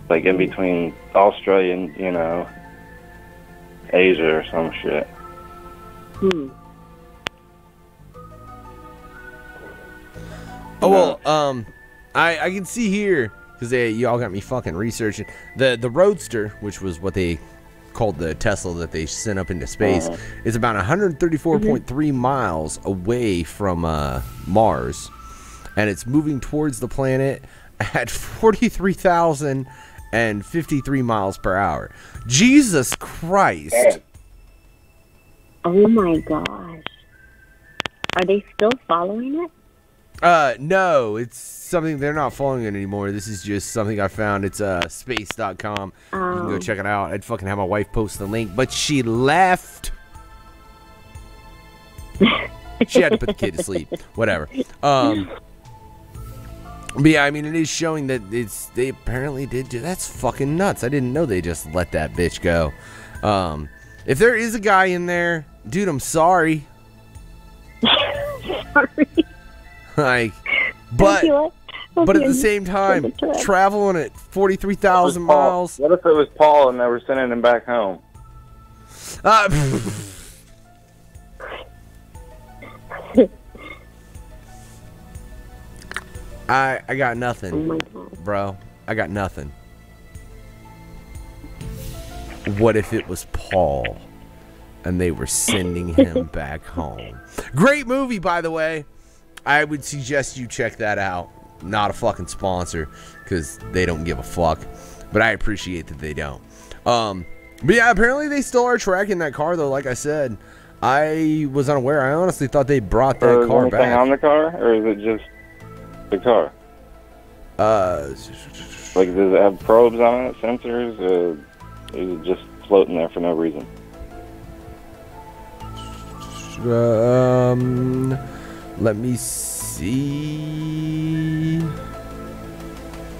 B: Like in between Australia and, Asia or some shit.
C: Oh, well, I can see here, because y'all got me fucking researching. The Roadster, which was what they called the Tesla that they sent up into space, is about 134.3 miles away from Mars. And it's moving towards the planet at 43,053 miles per hour. Jesus Christ.
E: Oh my gosh. Are they still following it?
C: No, it's something they're not following it anymore. This is just something I found. It's space.com. You can go check it out. I'd fucking have my wife post the link, but she left. She had to put the kid to sleep. Whatever. But yeah, I mean, it is showing that they apparently did. That's fucking nuts. I didn't know they just let that bitch go. If there is a guy in there, dude, I'm sorry.
E: Sorry.
C: Like, but at the same time, traveling at 43,000 miles.
B: What if it was Paul and they were sending him back home?
C: I got nothing,
E: Oh my God.
C: bro. I got nothing. What if it was Paul and they were sending him back home? Great movie, by the way. I would suggest you check that out. Not a fucking sponsor, because they don't give a fuck. But I appreciate that they don't. But yeah, apparently they still are tracking that car, though. Like I said, I was unaware. I honestly thought they brought that car
B: anything
C: back.
B: on the car, or is it just the car? Like, does it have probes on it, sensors, or is it just floating there for no reason?
C: Let me see.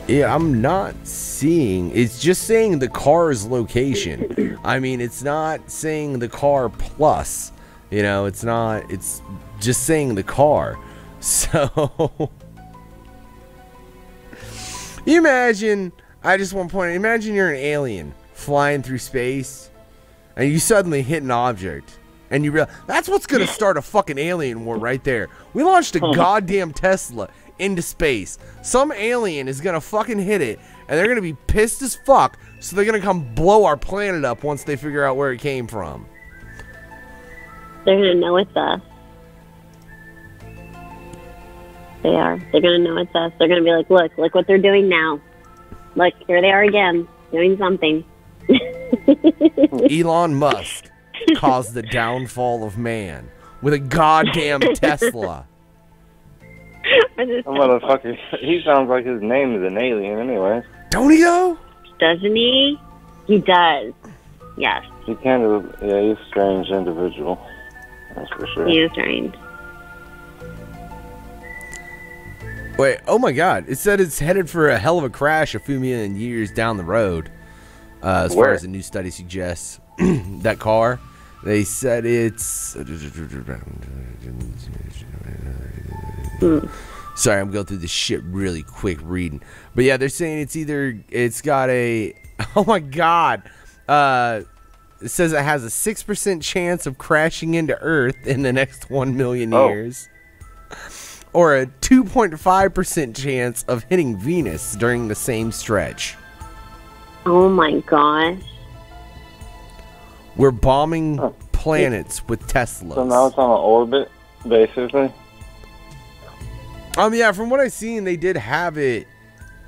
C: Yeah, I'm not seeing. It's just saying the car's location. I mean, it's not saying the car plus. You know, it's not. It's just saying the car. So, you imagine. I just want to point. Imagine you're an alien flying through space, and you suddenly hit an object. And you realize that's what's gonna start a fucking alien war right there. We launched a goddamn Tesla into space. Some alien is gonna fucking hit it, and they're gonna be pissed as fuck. So they're gonna come blow our planet up once they figure out where it came from.
E: They're gonna know it's us. They are. They're gonna know it's us. They're gonna be like, look what they're doing now. Look, here they are again, doing something.
C: Elon Musk caused the downfall of man with a goddamn Tesla.
B: Motherfucker, he sounds like his name is an alien anyway.
C: Don't he though?
E: Doesn't he? He does. Yes.
B: He kind of, yeah, he's a strange individual. That's for sure.
E: He is strange.
C: Wait, oh my god. It said it's headed for a hell of a crash a few million years down the road. As far as the new study suggests. That car, they said it's... Sorry, I'm going through this shit really quick reading. But yeah, they're saying it's got a... Oh my god. It says it has a 6% chance of crashing into Earth in the next 1 million years. Or a 2.5% chance of hitting Venus during the same stretch.
E: Oh my gosh.
C: We're bombing planets with Teslas.
B: So now it's on an orbit, basically?
C: Yeah, from what I've seen, they did have it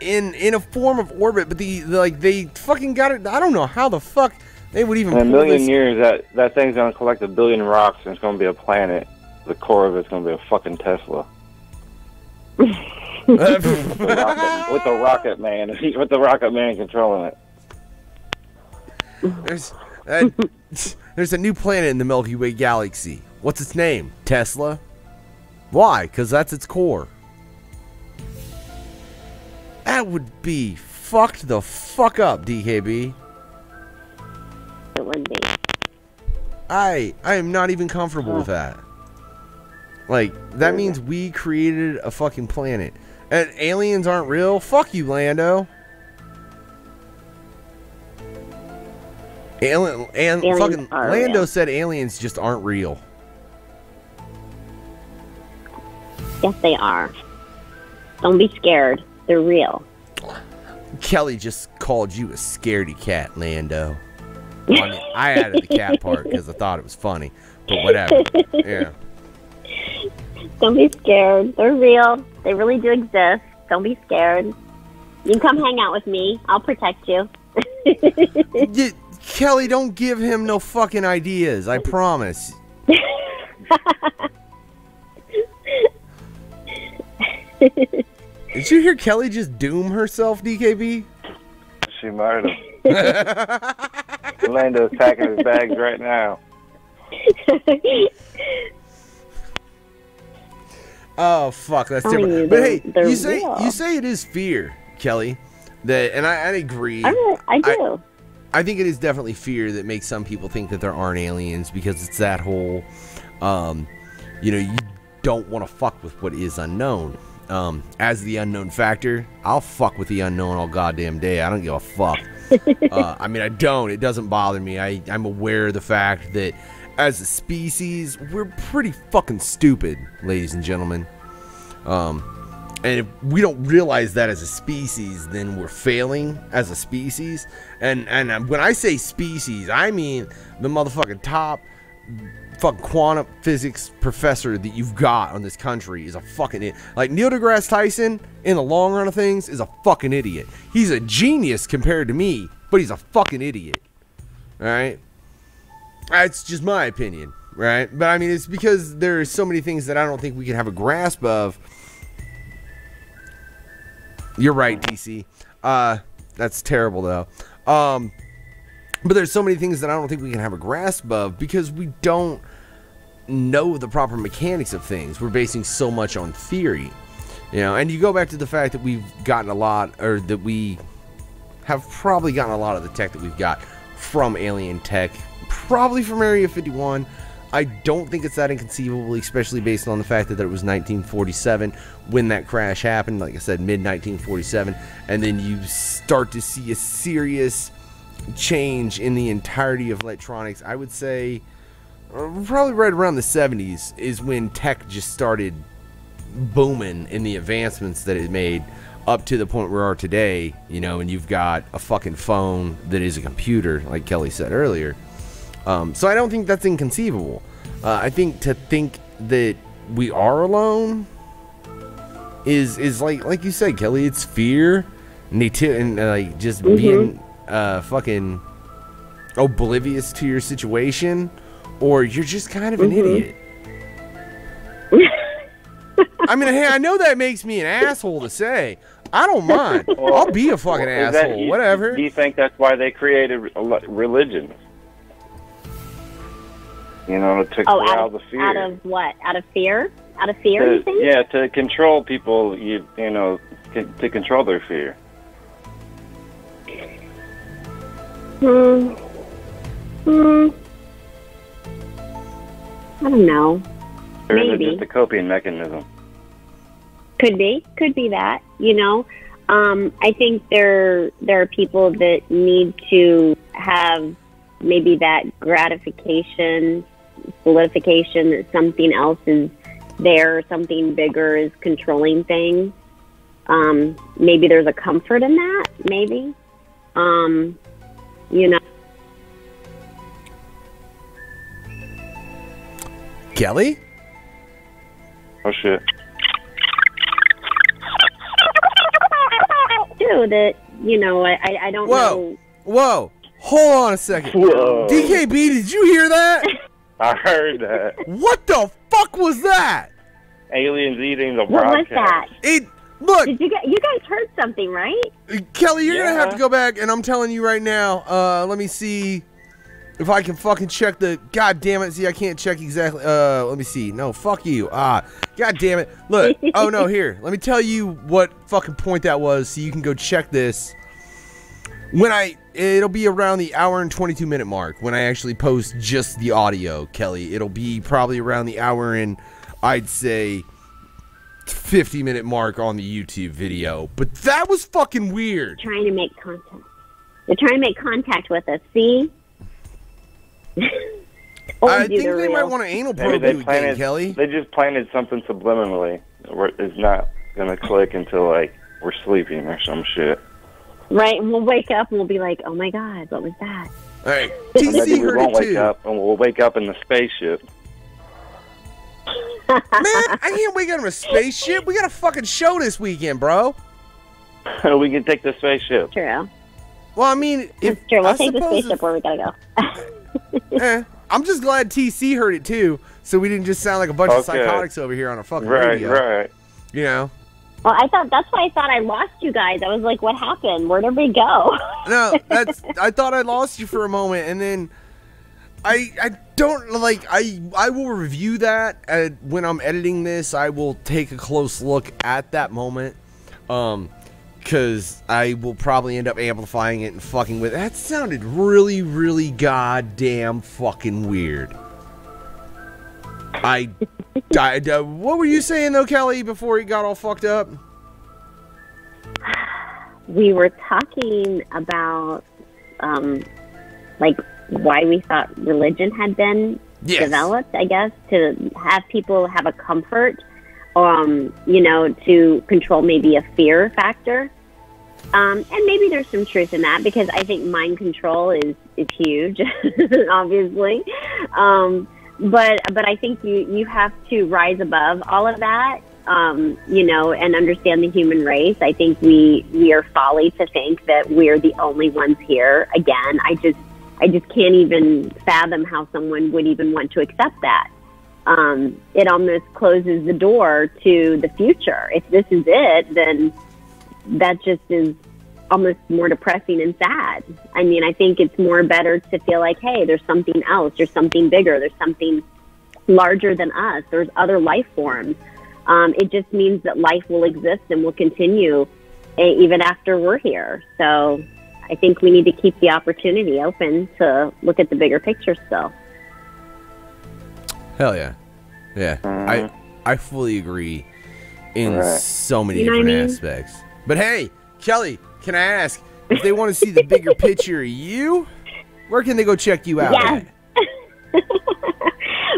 C: in a form of orbit, but they fucking got it. I don't know how the fuck they would even.
B: In a million years, that thing's gonna collect 1 billion rocks, and it's gonna be a planet. The core of it's gonna be a fucking Tesla. with the rocket man, with the rocket man controlling it.
C: There's a new planet in the Milky Way galaxy. What's its name? Tesla? Why? Because that's its core. That would be fucked the fuck up, DKB.
E: It would be.
C: I am not even comfortable with that. Like, that means we created a fucking planet. And aliens aren't real? Fuck you, Lando. Fucking Lando real. Said aliens just aren't real.
E: Yes, they are. Don't be scared. They're real.
C: Kelley just called you a scaredy cat, Lando. I mean, I added the cat part because I thought it was funny. But whatever. Yeah.
E: Don't be scared. They're real. They really do exist. Don't be scared. You can come hang out with me. I'll protect you.
C: Kelley, don't give him no fucking ideas. I promise. Did you hear Kelley just doom herself, DKB?
B: She might have. Lando's packing his bags right now.
C: Oh fuck, that's different. But hey, you say it is fear, Kelley. That, and I agree.
E: I do.
C: I think it is definitely fear that makes some people think that there aren't aliens, because it's that whole, you don't want to fuck with what is unknown. As the unknown factor, I'll fuck with the unknown all goddamn day. I don't give a fuck. I mean, I don't. It doesn't bother me. I'm aware of the fact that as a species, we're pretty fucking stupid, ladies and gentlemen. And if we don't realize that as a species, then we're failing as a species. And when I say species, I mean the motherfucking top fucking quantum physics professor that you've got on this country is a fucking idiot. Like, Neil deGrasse Tyson, in the long run of things, is a fucking idiot. He's a genius compared to me, but he's a fucking idiot. Alright? That's just my opinion, right? But I mean, it's because there are so many things that I don't think we can have a grasp of. You're right, DC. That's terrible, though. But there's so many things that I don't think we can have a grasp of, because we don't know the proper mechanics of things. We're basing so much on theory, you know. And you go back to the fact that we've gotten a lot, or that we have probably gotten a lot of the tech that we've got from alien tech, probably from Area 51. I don't think it's that inconceivable, especially based on the fact that it was 1947 when that crash happened. Like I said, mid-1947. And then you start to see a serious change in the entirety of electronics. I would say probably right around the 70s is when tech just started booming in the advancements that it made, up to the point where we are today, you know, and you've got a fucking phone that is a computer, like Kelley said earlier. So I don't think that's inconceivable. I think to think that we are alone is like you said, Kelley, it's fear and like just being fucking oblivious to your situation, or you're just kind of an idiot. I mean, hey, I know that makes me an asshole to say. I don't mind. I'll be a fucking asshole. Whatever.
B: Do you think that's why they created religion? You know, to corral the fear.
E: Out of what? Out of fear? Out of fear, you think?
B: Yeah, to control people, you know, to control their fear.
E: I don't know.
B: Or is
E: Maybe.
B: it just a coping mechanism?
E: Could be that, you know. I think there are people that need to have maybe that gratification, solidification that something else is there, something bigger is controlling things. Maybe there's a comfort in that, maybe. You know.
C: Kelley?
B: Oh, shit.
E: Too, that, you know, I don't know.
C: Whoa. Hold on a second.
B: Whoa.
C: DKB, did you hear that?
B: I heard that.
C: What the fuck was that?
B: Aliens eating the
E: What was
B: broadcast.
E: that?
C: Look,
E: You guys heard something, right?
C: Kelley, you're gonna
B: Yeah.
C: have to go back, and I'm telling you right now. Let me see if I can fucking check the. God damn it! See, I can't check exactly. Let me see. No, fuck you. God damn it! Look. Oh no, here. Let me tell you what fucking point that was, so you can go check this. It'll be around the hour and 22-minute mark when I actually post just the audio, Kelley. It'll be probably around the hour and, I'd say, 50-minute mark on the YouTube video. But that was fucking weird.
E: Trying to make contact. They're trying to make contact with us. See?
C: I think they might want to anal probe you again, Kelley.
B: They just planted something subliminally. It's not gonna click until like we're sleeping or some shit.
E: Right, and we'll wake up and we'll be like, "Oh my God, what was that?"
C: All right,
B: Maybe
C: TC
B: we
C: heard
B: won't
C: it
B: wake
C: too.
B: up, and we'll wake up in the spaceship.
C: Man, I can't wake up in a spaceship. We got a fucking show this weekend, bro.
B: We can take the spaceship.
E: True.
C: Well, I mean, if
E: It's true. We'll
C: I
E: take the
C: suppose
E: spaceship where we gotta go.
C: I'm just glad TC heard it too, so we didn't just sound like a bunch of psychotics over here on a fucking radio.
B: Right.
C: You know.
E: Well, that's why I thought I lost you guys. I was like, "What happened? Where'd everybody go?"
C: No, I thought I lost you for a moment, and then I don't like. I will review that when I'm editing this. I will take a close look at that moment, because I will probably end up amplifying it and fucking with it. That sounded really, really goddamn fucking weird. What were you saying though, Kelley, before he got all fucked up?
E: We were talking about, like, why we thought religion had been developed, I guess, to have people have a comfort, you know, to control maybe a fear factor. And maybe there's some truth in that, because I think mind control is huge, obviously. But I think you have to rise above all of that, you know, and understand the human race. I think we are folly to think that we're the only ones here. Again, I just can't even fathom how someone would even want to accept that. It almost closes the door to the future. If this is it, then that just is almost more depressing and sad. I mean, I think it's more better to feel like, hey, there's something else, there's something bigger, there's something larger than us. There's other life forms. It just means that life will exist and will continue even after we're here. So I think we need to keep the opportunity open to look at the bigger picture still.
C: Hell yeah. Yeah. I fully agree in so many
E: You know what
C: different
E: I mean?
C: aspects. But hey, Kelley, can I ask, if they want to see the bigger picture of you, where can they go check you out
E: Yes.
C: at?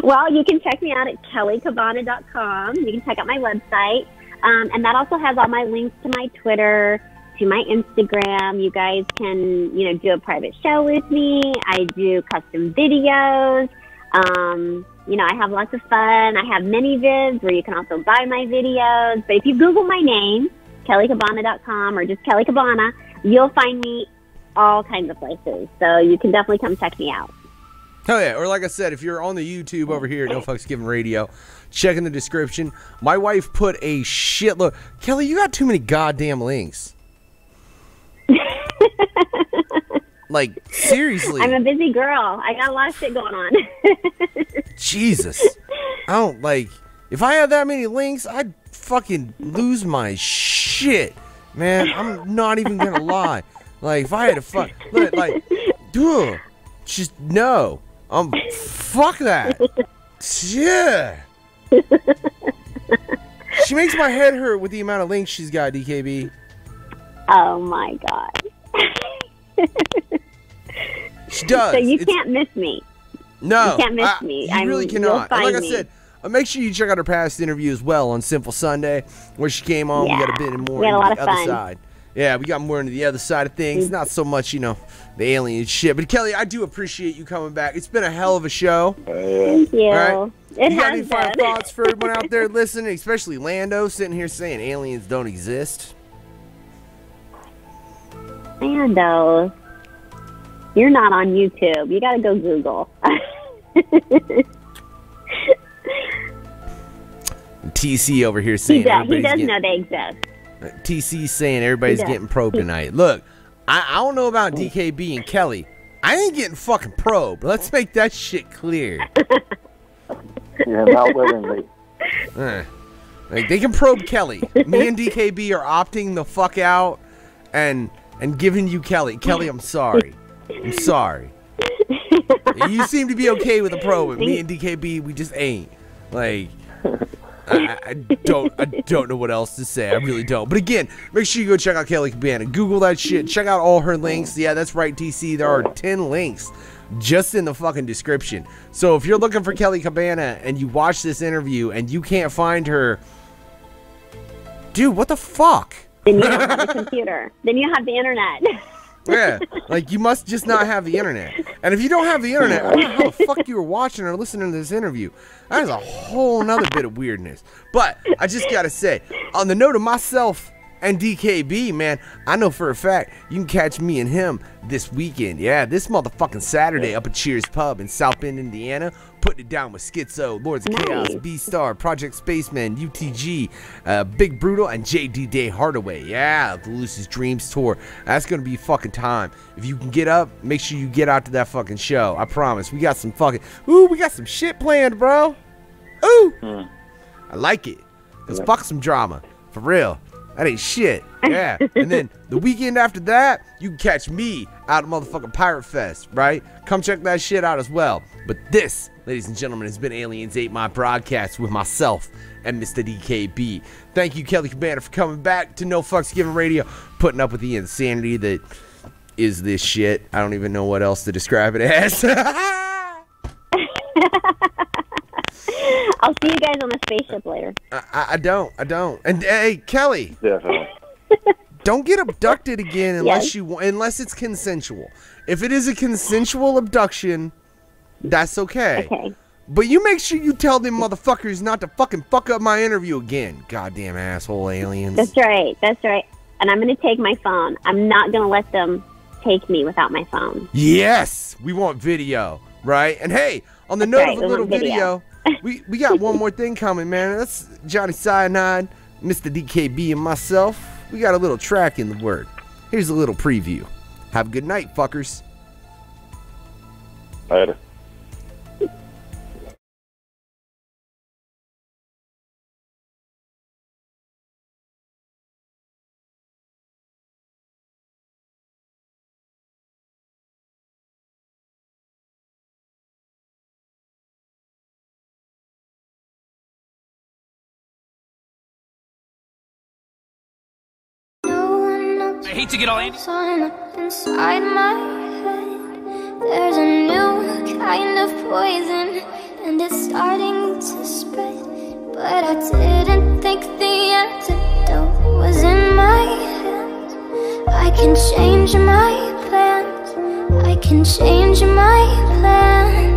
E: Well, you can check me out at KelleyCabbana.com. You can check out my website. And that also has all my links to my Twitter, to my Instagram. You guys can, do a private show with me. I do custom videos. I have lots of fun. I have mini vids where you can also buy my videos. But if you Google my name, KelleyCabbana.com or just Kelley Cabbana, you'll find me all kinds of places. So you can definitely come check me out.
C: Hell yeah. Or like I said, if you're on the YouTube over here at No Fucks Given Radio, check in the description. My wife put a shitload. Kelley, you got too many goddamn links. Like, seriously.
E: I'm a busy girl. I got a lot of shit going on.
C: Jesus. I don't, if I had that many links, I'd fucking lose my shit. Man, I'm not even gonna lie. If I had to just no. Fuck that. Yeah. She makes my head hurt with the amount of links she's got, DKB.
E: Oh my God.
C: She does.
E: So you can't miss me.
C: No.
E: You can't miss me.
C: You really cannot.
E: You'll
C: And like
E: find
C: I said, make sure you check out her past interview as well on Sinful Sunday, where she came on.
E: Yeah.
C: We got a bit more
E: We had a
C: into
E: lot
C: the
E: of
C: other
E: fun.
C: side. Yeah, we got more into the other side of things. Not so much, the alien shit. But Kelley, I do appreciate you coming back. It's been a hell of a show.
E: Thank you.
C: All right.
E: It
C: You got any
E: has
C: final
E: been.
C: thoughts for everyone out there listening, especially Lando sitting here saying aliens don't exist?
E: Lando, you're not on YouTube. You got to go Google.
C: TC over here saying
E: He
C: everybody's
E: does
C: getting,
E: know they exist.
C: TC saying everybody's
E: He does.
C: getting probed tonight. Look, I don't know about DKB and Kelley. I ain't getting fucking probed. Let's make that shit clear.
B: Yeah, not willingly.
C: They can probe Kelley. Me and DKB are opting the fuck out and giving you Kelley. Kelley, I'm sorry. I'm sorry. You seem to be okay with the probe, but me and DKB, we just ain't. I don't know what else to say. I really don't. But again, make sure you go check out Kelley Cabbana. Google that shit. Check out all her links. Yeah, that's right, TC. There are 10 links just in the fucking description. So if you're looking for Kelley Cabbana and you watch this interview and you can't find her, dude, what the fuck?
E: Then you don't have the computer. Then you have the internet.
C: Yeah, you must just not have the internet. And if you don't have the internet, I don't know how the fuck you were watching or listening to this interview. That is a whole nother bit of weirdness. But I just gotta say, on the note of myself and DKB, man, I know for a fact you can catch me and him this weekend. Yeah, this motherfucking Saturday up at Cheers Pub in South Bend, Indiana. Putting it down with Schizo, Lords of Chaos, B-Star, Project Spaceman, UTG, Big Brutal, and JD Day Hardaway. Yeah, the Lucy's Dreams Tour. That's going to be fucking time. If you can get up, make sure you get out to that fucking show. I promise. We got some fucking... Ooh, we got some shit planned, bro. Ooh. I like it. Because fuck some drama. For real. That ain't shit. Yeah. And then the weekend after that, you can catch me out at motherfucking Pirate Fest, right? Come check that shit out as well. But this, ladies and gentlemen, has been Aliens 8 My broadcast with myself and Mr. DKB. Thank you, Kelley Cabbana, for coming back to No Fucks Given Radio, putting up with the insanity that is this shit. I don't even know what else to describe it as.
E: I'll see you guys on the spaceship later.
C: I don't. And hey, Kelley.
B: Definitely.
C: Don't get abducted again unless it's consensual. If it is a consensual abduction, that's okay.
E: Okay.
C: But you make sure you tell them motherfuckers not to fucking fuck up my interview again. Goddamn asshole aliens.
E: That's right. And I'm going to take my phone. I'm not going to let them take me without my phone.
C: Yes, we want video, right? And hey, on the note of a little video, we got one more thing coming, man. That's Johnny Cyanide, Mr. DKB, and myself. We got a little track in the word. Here's a little preview. Have a good night, fuckers.
B: Later.
A: hate to get all Andy.
F: Inside my head, there's a new kind of poison, and it's starting to spread. But I didn't think the antidote was in my hands. I can change my plans. I can change my plans.